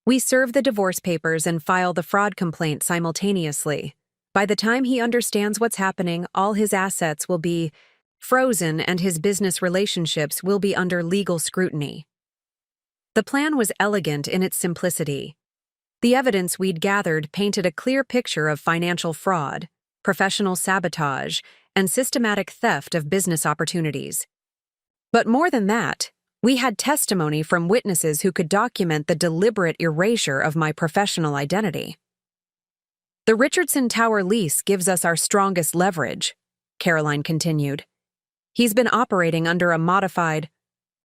"We serve the divorce papers and file the fraud complaint simultaneously. By the time he understands what's happening, all his assets will be frozen and his business relationships will be under legal scrutiny." The plan was elegant in its simplicity. The evidence we'd gathered painted a clear picture of financial fraud, professional sabotage, and systematic theft of business opportunities. But more than that, we had testimony from witnesses who could document the deliberate erasure of my professional identity. "The Richardson Tower lease gives us our strongest leverage," Caroline continued. "He's been operating under a modified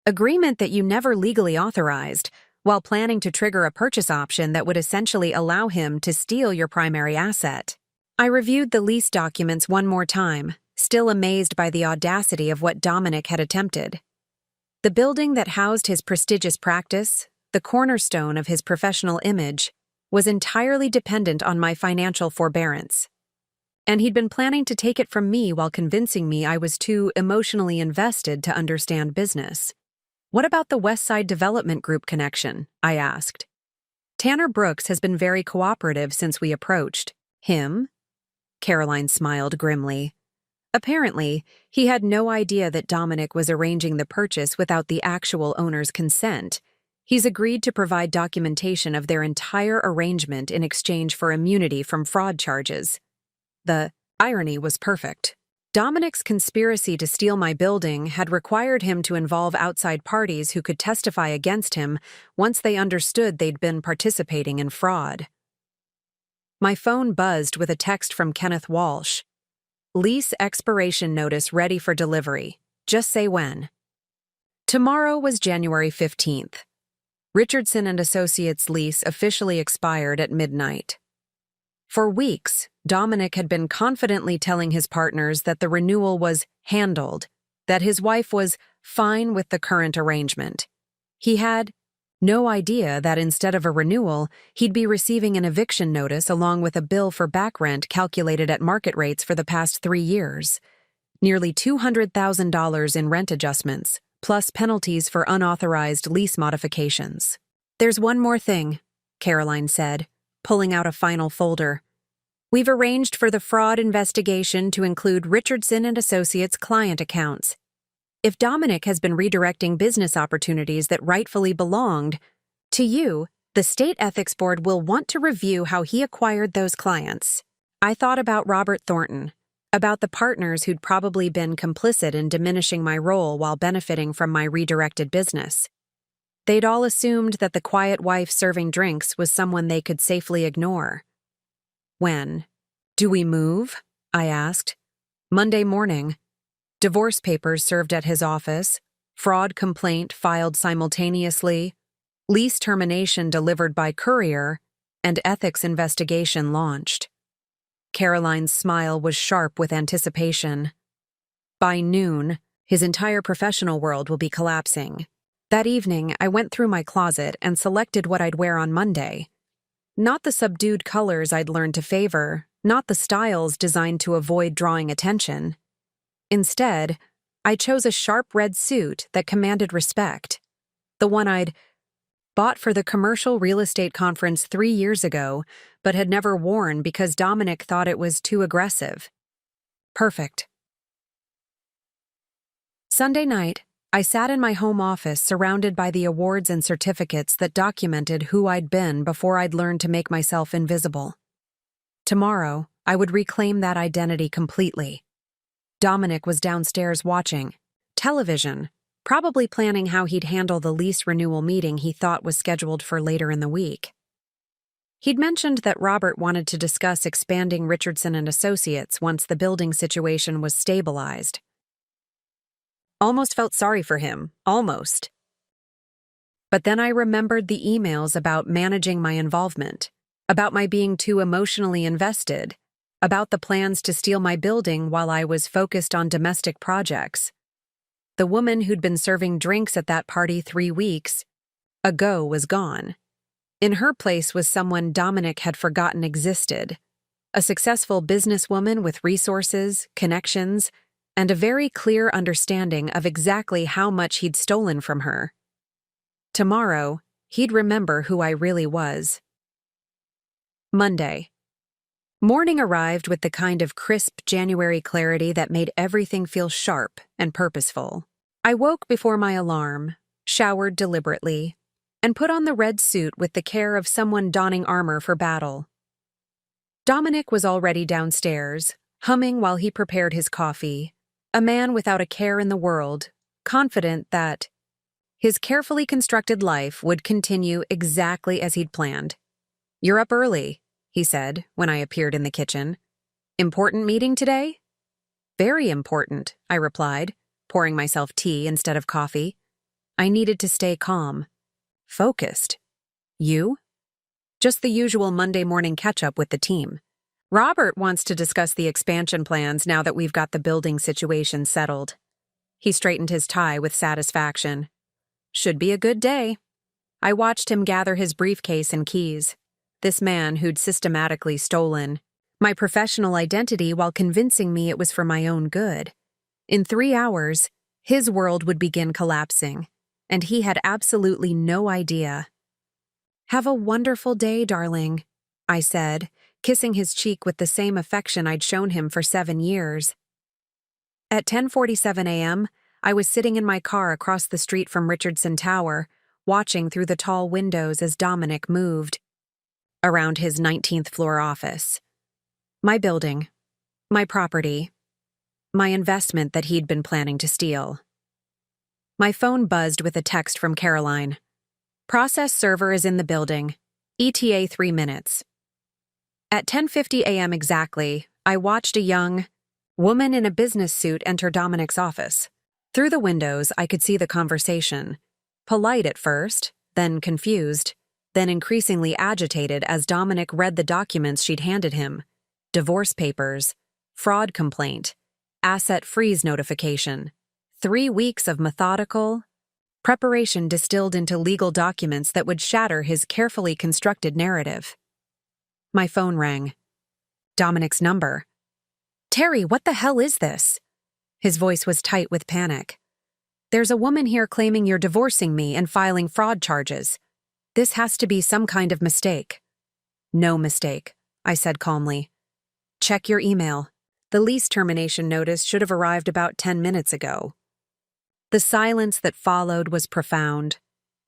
agreement that you never legally authorized, while planning to trigger a purchase option that would essentially allow him to steal your primary asset." I reviewed the lease documents one more time, still amazed by the audacity of what Dominic had attempted. The building that housed his prestigious practice, the cornerstone of his professional image, was entirely dependent on my financial forbearance. And he'd been planning to take it from me while convincing me I was too emotionally invested to understand business. "What about the West Side Development Group connection?" I asked. "Tanner Brooks has been very cooperative since we approached." "Him?" Caroline smiled grimly. Apparently, he had no idea that Dominic was arranging the purchase without the actual owner's consent. He's agreed to provide documentation of their entire arrangement in exchange for immunity from fraud charges. The irony was perfect. Dominic's conspiracy to steal my building had required him to involve outside parties who could testify against him once they understood they'd been participating in fraud. My phone buzzed with a text from Kenneth Walsh. "Lease expiration notice ready for delivery. Just say when." Tomorrow was January 15th. Richardson and Associates' lease officially expired at midnight. For weeks, Dominic had been confidently telling his partners that the renewal was handled, that his wife was fine with the current arrangement. He had no idea that instead of a renewal, he'd be receiving an eviction notice along with a bill for back rent calculated at market rates for the past 3 years. Nearly $200,000 in rent adjustments, plus penalties for unauthorized lease modifications. "There's one more thing," Caroline said, pulling out a final folder. "We've arranged for the fraud investigation to include Richardson and Associates client accounts. If Dominic has been redirecting business opportunities that rightfully belonged to you, the State Ethics Board will want to review how he acquired those clients." I thought about Robert Thornton, about the partners who'd probably been complicit in diminishing my role while benefiting from my redirected business. They'd all assumed that the quiet wife serving drinks was someone they could safely ignore. "When do we move?" I asked. "Monday morning. Divorce papers served at his office. fraud complaint filed simultaneously, lease termination delivered by courier, and ethics investigation launched. Caroline's smile was sharp with anticipation. By noon, his entire professional world will be collapsing. That evening, I went through my closet and selected what I'd wear on Monday. Not the subdued colors I'd learned to favor, not the styles designed to avoid drawing attention. Instead, I chose a sharp red suit that commanded respect. The one I'd bought for the commercial real estate conference 3 years ago, but had never worn because Dominic thought it was too aggressive. Perfect. Sunday night, I sat in my home office surrounded by the awards and certificates that documented who I'd been before I'd learned to make myself invisible. Tomorrow, I would reclaim that identity completely. Dominic was downstairs watching television, probably planning how he'd handle the lease renewal meeting he thought was scheduled for later in the week. He'd mentioned that Robert wanted to discuss expanding Richardson and Associates once the building situation was stabilized. Almost felt sorry for him, almost. But then I remembered the emails about managing my involvement, about my being too emotionally invested, about the plans to steal my building while I was focused on domestic projects. The woman who'd been serving drinks at that party 3 weeks ago was gone. In her place was someone Dominic had forgotten existed, a successful businesswoman with resources, connections, and a very clear understanding of exactly how much he'd stolen from her. Tomorrow, he'd remember who I really was. Monday. Morning arrived with the kind of crisp January clarity that made everything feel sharp and purposeful. I woke before my alarm, showered deliberately, and put on the red suit with the care of someone donning armor for battle. Dominic was already downstairs, humming while he prepared his coffee, a man without a care in the world, confident that his carefully constructed life would continue exactly as he'd planned. "You're up early," he said when I appeared in the kitchen. "Important meeting today?" "Very important," I replied, pouring myself tea instead of coffee. I needed to stay calm. Focused. "You?" "Just the usual Monday morning catch-up with the team. Robert wants to discuss the expansion plans now that we've got the building situation settled." He straightened his tie with satisfaction. "Should be a good day." I watched him gather his briefcase and keys. This man who'd systematically stolen my professional identity while convincing me it was for my own good. In 3 hours, his world would begin collapsing, and he had absolutely no idea. "Have a wonderful day, darling," I said, kissing his cheek with the same affection I'd shown him for 7 years. At 10:47 a.m., I was sitting in my car across the street from Richardson Tower, watching through the tall windows as Dominic moved around his 19th floor office. My building, my property, my investment that he'd been planning to steal. My phone buzzed with a text from Caroline. "Process server is in the building. ETA 3 minutes." At 10:50 a.m. exactly, I watched a young woman in a business suit enter Dominic's office. Through the windows, I could see the conversation. Polite at first, then confused, then increasingly agitated as Dominic read the documents she'd handed him. Divorce papers, fraud complaint, asset freeze notification. 3 weeks of methodical preparation distilled into legal documents that would shatter his carefully constructed narrative. My phone rang. Dominic's number. "Terry, what the hell is this?" His voice was tight with panic. "There's a woman here claiming you're divorcing me and filing fraud charges. This has to be some kind of mistake." "No mistake," I said calmly. "Check your email. The lease termination notice should have arrived about 10 minutes ago." The silence that followed was profound.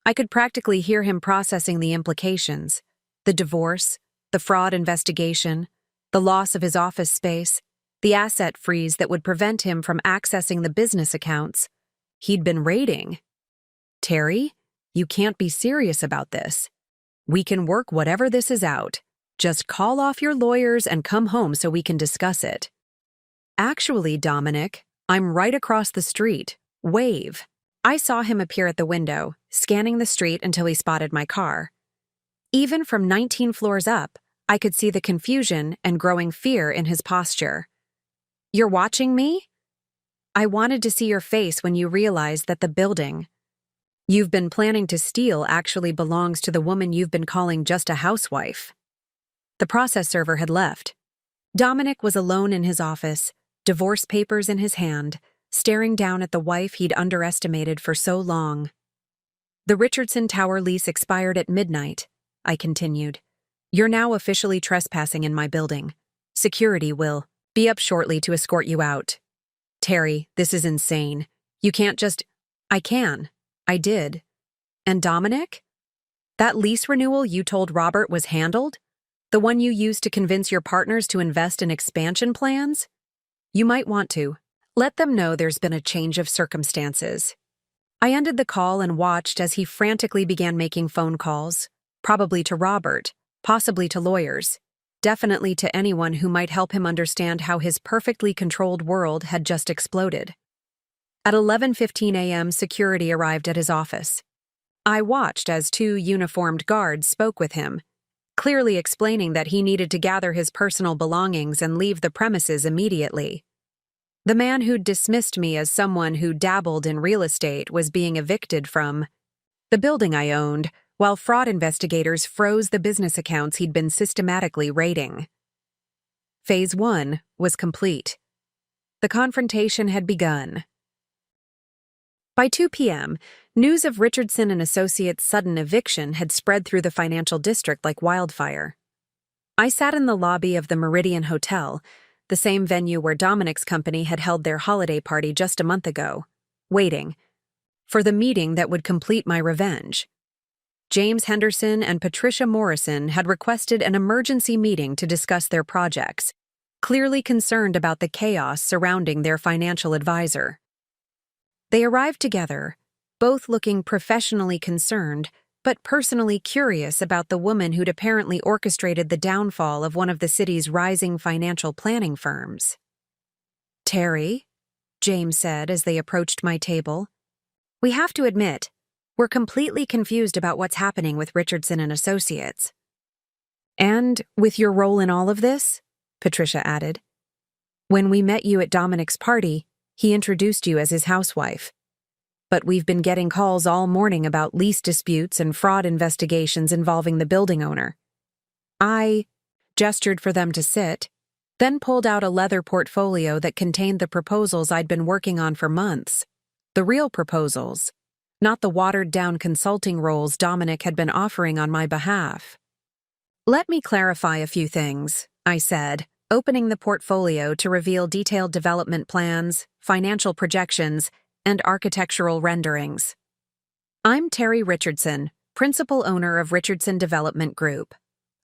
I could practically hear him processing the implications. The divorce, the fraud investigation, the loss of his office space, the asset freeze that would prevent him from accessing the business accounts he'd been raiding. "Terry, you can't be serious about this. We can work whatever this is out. Just call off your lawyers and come home so we can discuss it." "Actually, Dominic, I'm right across the street. Wave." I saw him appear at the window, scanning the street until he spotted my car. Even from 19 floors up, I could see the confusion and growing fear in his posture. "You're watching me? I wanted to see your face when you realized that the building you've been planning to steal actually belongs to the woman you've been calling just a housewife." The process server had left. Dominic was alone in his office, divorce papers in his hand, staring down at the wife he'd underestimated for so long. "The Richardson Tower lease expired at midnight," I continued. "You're now officially trespassing in my building. Security will be up shortly to escort you out." "Terry, this is insane. You can't just—" "I can. I did." "And Dominic? That lease renewal you told Robert was handled? The one you used to convince your partners to invest in expansion plans? You might want to let them know there's been a change of circumstances." I ended the call and watched as he frantically began making phone calls, probably to Robert, possibly to lawyers, definitely to anyone who might help him understand how his perfectly controlled world had just exploded. At 11:15 a.m., security arrived at his office. I watched as 2 uniformed guards spoke with him, clearly explaining that he needed to gather his personal belongings and leave the premises immediately. The man who'd dismissed me as someone who dabbled in real estate was being evicted from the building I owned, while fraud investigators froze the business accounts he'd been systematically raiding. Phase 1 was complete. The confrontation had begun. By 2 p.m., news of Richardson and Associates' sudden eviction had spread through the financial district like wildfire. I sat in the lobby of the Meridian Hotel, the same venue where Dominic's company had held their holiday party just a month ago, waiting for the meeting that would complete my revenge. James Henderson and Patricia Morrison had requested an emergency meeting to discuss their projects, clearly concerned about the chaos surrounding their financial advisor. They arrived together, both looking professionally concerned, but personally curious about the woman who'd apparently orchestrated the downfall of one of the city's rising financial planning firms. "Terry," James said as they approached my table, "we have to admit, we're completely confused about what's happening with Richardson and Associates." "And with your role in all of this," Patricia added. "When we met you at Dominic's party, he introduced you as his housewife. But we've been getting calls all morning about lease disputes and fraud investigations involving the building owner." I gestured for them to sit, then pulled out a leather portfolio that contained the proposals I'd been working on for months. The real proposals, not the watered-down consulting roles Dominic had been offering on my behalf. "Let me clarify a few things," I said, opening the portfolio to reveal detailed development plans, financial projections, and architectural renderings. "I'm Terry Richardson, principal owner of Richardson Development Group.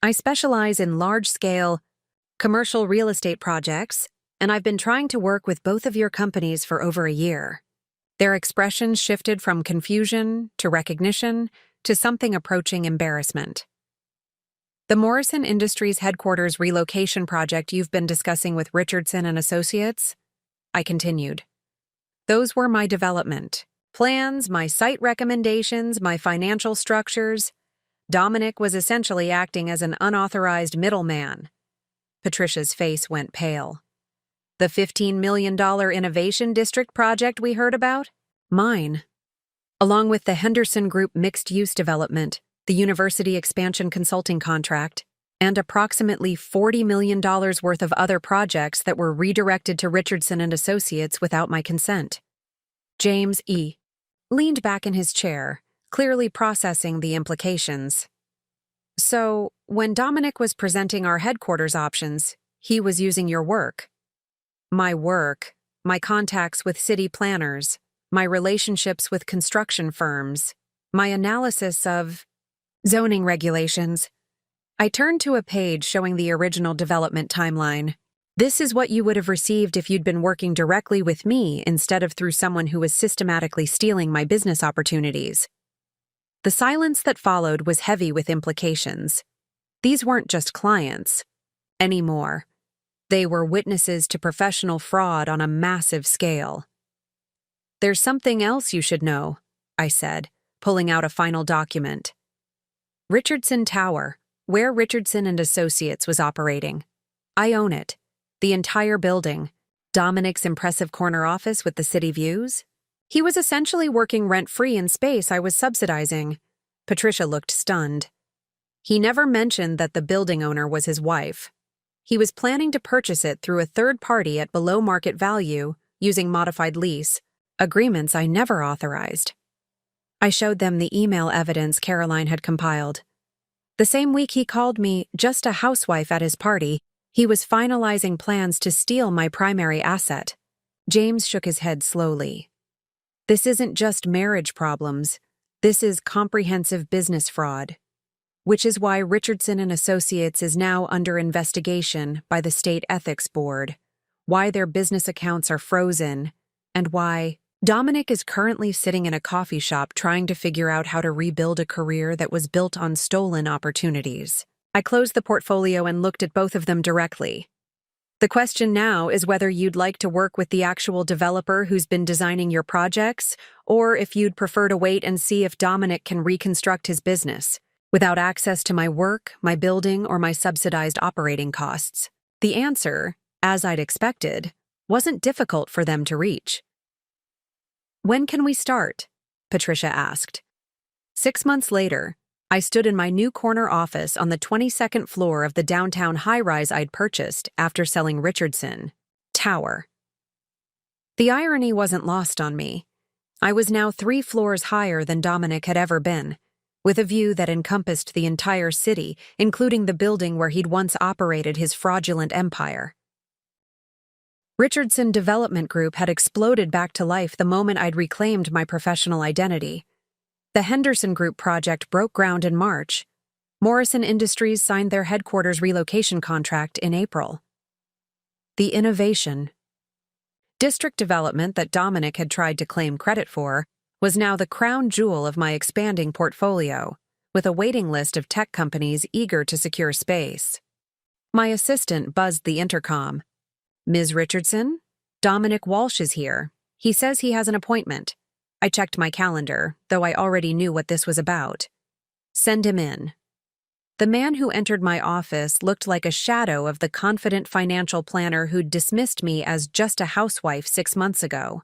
I specialize in large-scale commercial real estate projects, and I've been trying to work with both of your companies for over a year." Their expressions shifted from confusion to recognition to something approaching embarrassment. "The Morrison Industries headquarters relocation project you've been discussing with Richardson and Associates?" I continued. "Those were my development plans, my site recommendations, my financial structures. Dominic was essentially acting as an unauthorized middleman." Patricia's face went pale. "The $15 million Innovation District project we heard about? Mine. Along with the Henderson Group mixed-use development, the university expansion consulting contract, and approximately $40 million worth of other projects that were redirected to Richardson and Associates without my consent." James E. leaned back in his chair, clearly processing the implications. "So, when Dominic was presenting our headquarters options, he was using your work." "My work, my contacts with city planners, my relationships with construction firms, my analysis of zoning regulations." I turned to a page showing the original development timeline. "This is what you would have received if you'd been working directly with me instead of through someone who was systematically stealing my business opportunities." The silence that followed was heavy with implications. These weren't just clients anymore. They were witnesses to professional fraud on a massive scale. There's something else you should know, I said, pulling out a final document. Richardson Tower, where Richardson and Associates was operating. I own it. The entire building. Dominic's impressive corner office with the city views. He was essentially working rent-free in space I was subsidizing. Patricia looked stunned. He never mentioned that the building owner was his wife. He was planning to purchase it through a third party at below market value, using modified lease, agreements I never authorized. I showed them the email evidence Caroline had compiled. The same week he called me just a housewife at his party, he was finalizing plans to steal my primary asset. James shook his head slowly. This isn't just marriage problems. This is comprehensive business fraud. Which is why Richardson and Associates is now under investigation by the State Ethics Board, why their business accounts are frozen, and why Dominic is currently sitting in a coffee shop trying to figure out how to rebuild a career that was built on stolen opportunities. I closed the portfolio and looked at both of them directly. The question now is whether you'd like to work with the actual developer who's been designing your projects, or if you'd prefer to wait and see if Dominic can reconstruct his business, without access to my work, my building, or my subsidized operating costs. The answer, as I'd expected, wasn't difficult for them to reach. When can we start? Patricia asked. 6 months later, I stood in my new corner office on the 22nd floor of the downtown high-rise I'd purchased after selling Richardson Tower. The irony wasn't lost on me. I was now 3 floors higher than Dominic had ever been, with a view that encompassed the entire city, including the building where he'd once operated his fraudulent empire. Richardson Development Group had exploded back to life the moment I'd reclaimed my professional identity. The Henderson Group project broke ground in March. Morrison Industries signed their headquarters relocation contract in April. The innovation. District development that Dominic had tried to claim credit for was now the crown jewel of my expanding portfolio, with a waiting list of tech companies eager to secure space. My assistant buzzed the intercom. Ms. Richardson? Dominic Walsh is here. He says he has an appointment. I checked my calendar, though I already knew what this was about. Send him in. The man who entered my office looked like a shadow of the confident financial planner who'd dismissed me as just a housewife 6 months ago.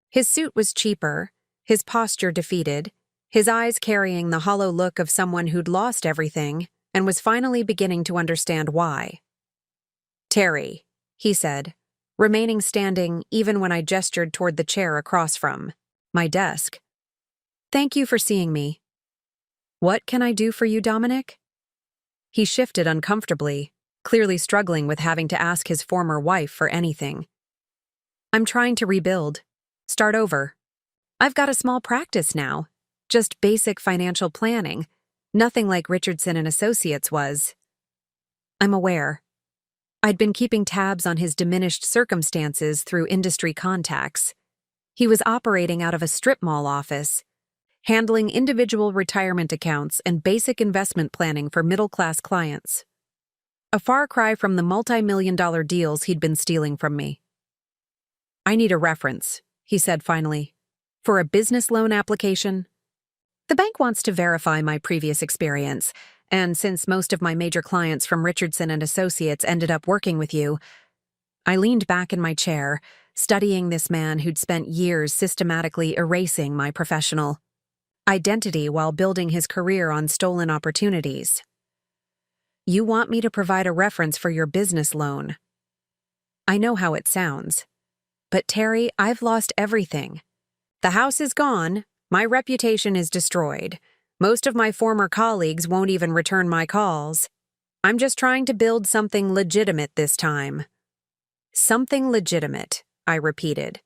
His suit was cheaper, his posture defeated, his eyes carrying the hollow look of someone who'd lost everything and was finally beginning to understand why. Terry, he said, remaining standing even when I gestured toward the chair across from my desk. Thank you for seeing me. What can I do for you, Dominic? He shifted uncomfortably, clearly struggling with having to ask his former wife for anything. I'm trying to rebuild. Start over. I've got a small practice now. Just basic financial planning. Nothing like Richardson and Associates was. I'm aware. I'd been keeping tabs on his diminished circumstances through industry contacts. He was operating out of a strip mall office, handling individual retirement accounts and basic investment planning for middle-class clients. A far cry from the multi-million-dollar deals he'd been stealing from me. I need a reference, he said finally. For a business loan application? The bank wants to verify my previous experience, and since most of my major clients from Richardson and Associates ended up working with you, I leaned back in my chair, studying this man who'd spent years systematically erasing my professional identity while building his career on stolen opportunities. You want me to provide a reference for your business loan. I know how it sounds. But Terry, I've lost everything. The house is gone, my reputation is destroyed. Most of my former colleagues won't even return my calls. I'm just trying to build something legitimate this time. Something legitimate, I repeated,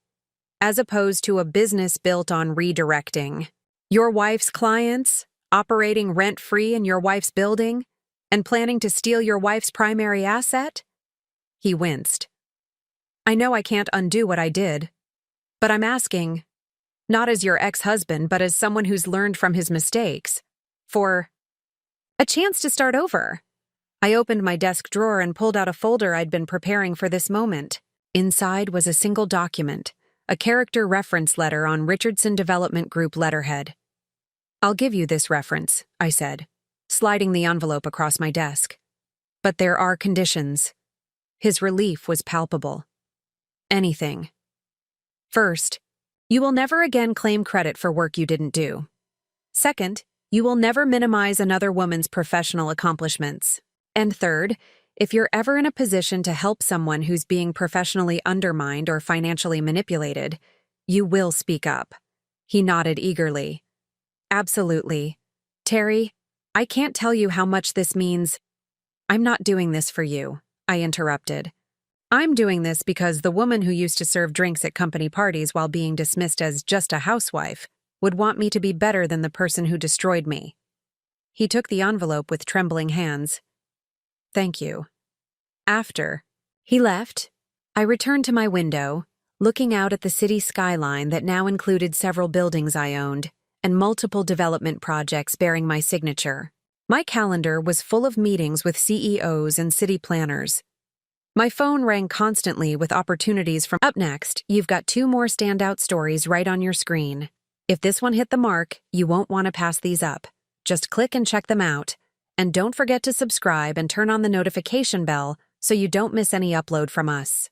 as opposed to a business built on redirecting. Your wife's clients, operating rent-free in your wife's building, and planning to steal your wife's primary asset? He winced. I know I can't undo what I did, but I'm asking, not as your ex-husband, but as someone who's learned from his mistakes, for a chance to start over. I opened my desk drawer and pulled out a folder I'd been preparing for this moment. Inside was a single document, a character reference letter on Richardson Development Group letterhead. "I'll give you this reference," I said, sliding the envelope across my desk. "But there are conditions." His relief was palpable. "Anything. First, you will never again claim credit for work you didn't do. Second, you will never minimize another woman's professional accomplishments. And third, if you're ever in a position to help someone who's being professionally undermined or financially manipulated, you will speak up." He nodded eagerly. "Absolutely. Terry, I can't tell you how much this means." "I'm not doing this for you," I interrupted. "I'm doing this because the woman who used to serve drinks at company parties while being dismissed as just a housewife would want me to be better than the person who destroyed me." He took the envelope with trembling hands. "Thank you." After he left, I returned to my window, looking out at the city skyline that now included several buildings I owned and multiple development projects bearing my signature. My calendar was full of meetings with CEOs and city planners. My phone rang constantly with opportunities from. Up next, you've got 2 more standout stories right on your screen. If this one hit the mark, you won't want to pass these up. Just click and check them out. And don't forget to subscribe and turn on the notification bell so you don't miss any upload from us.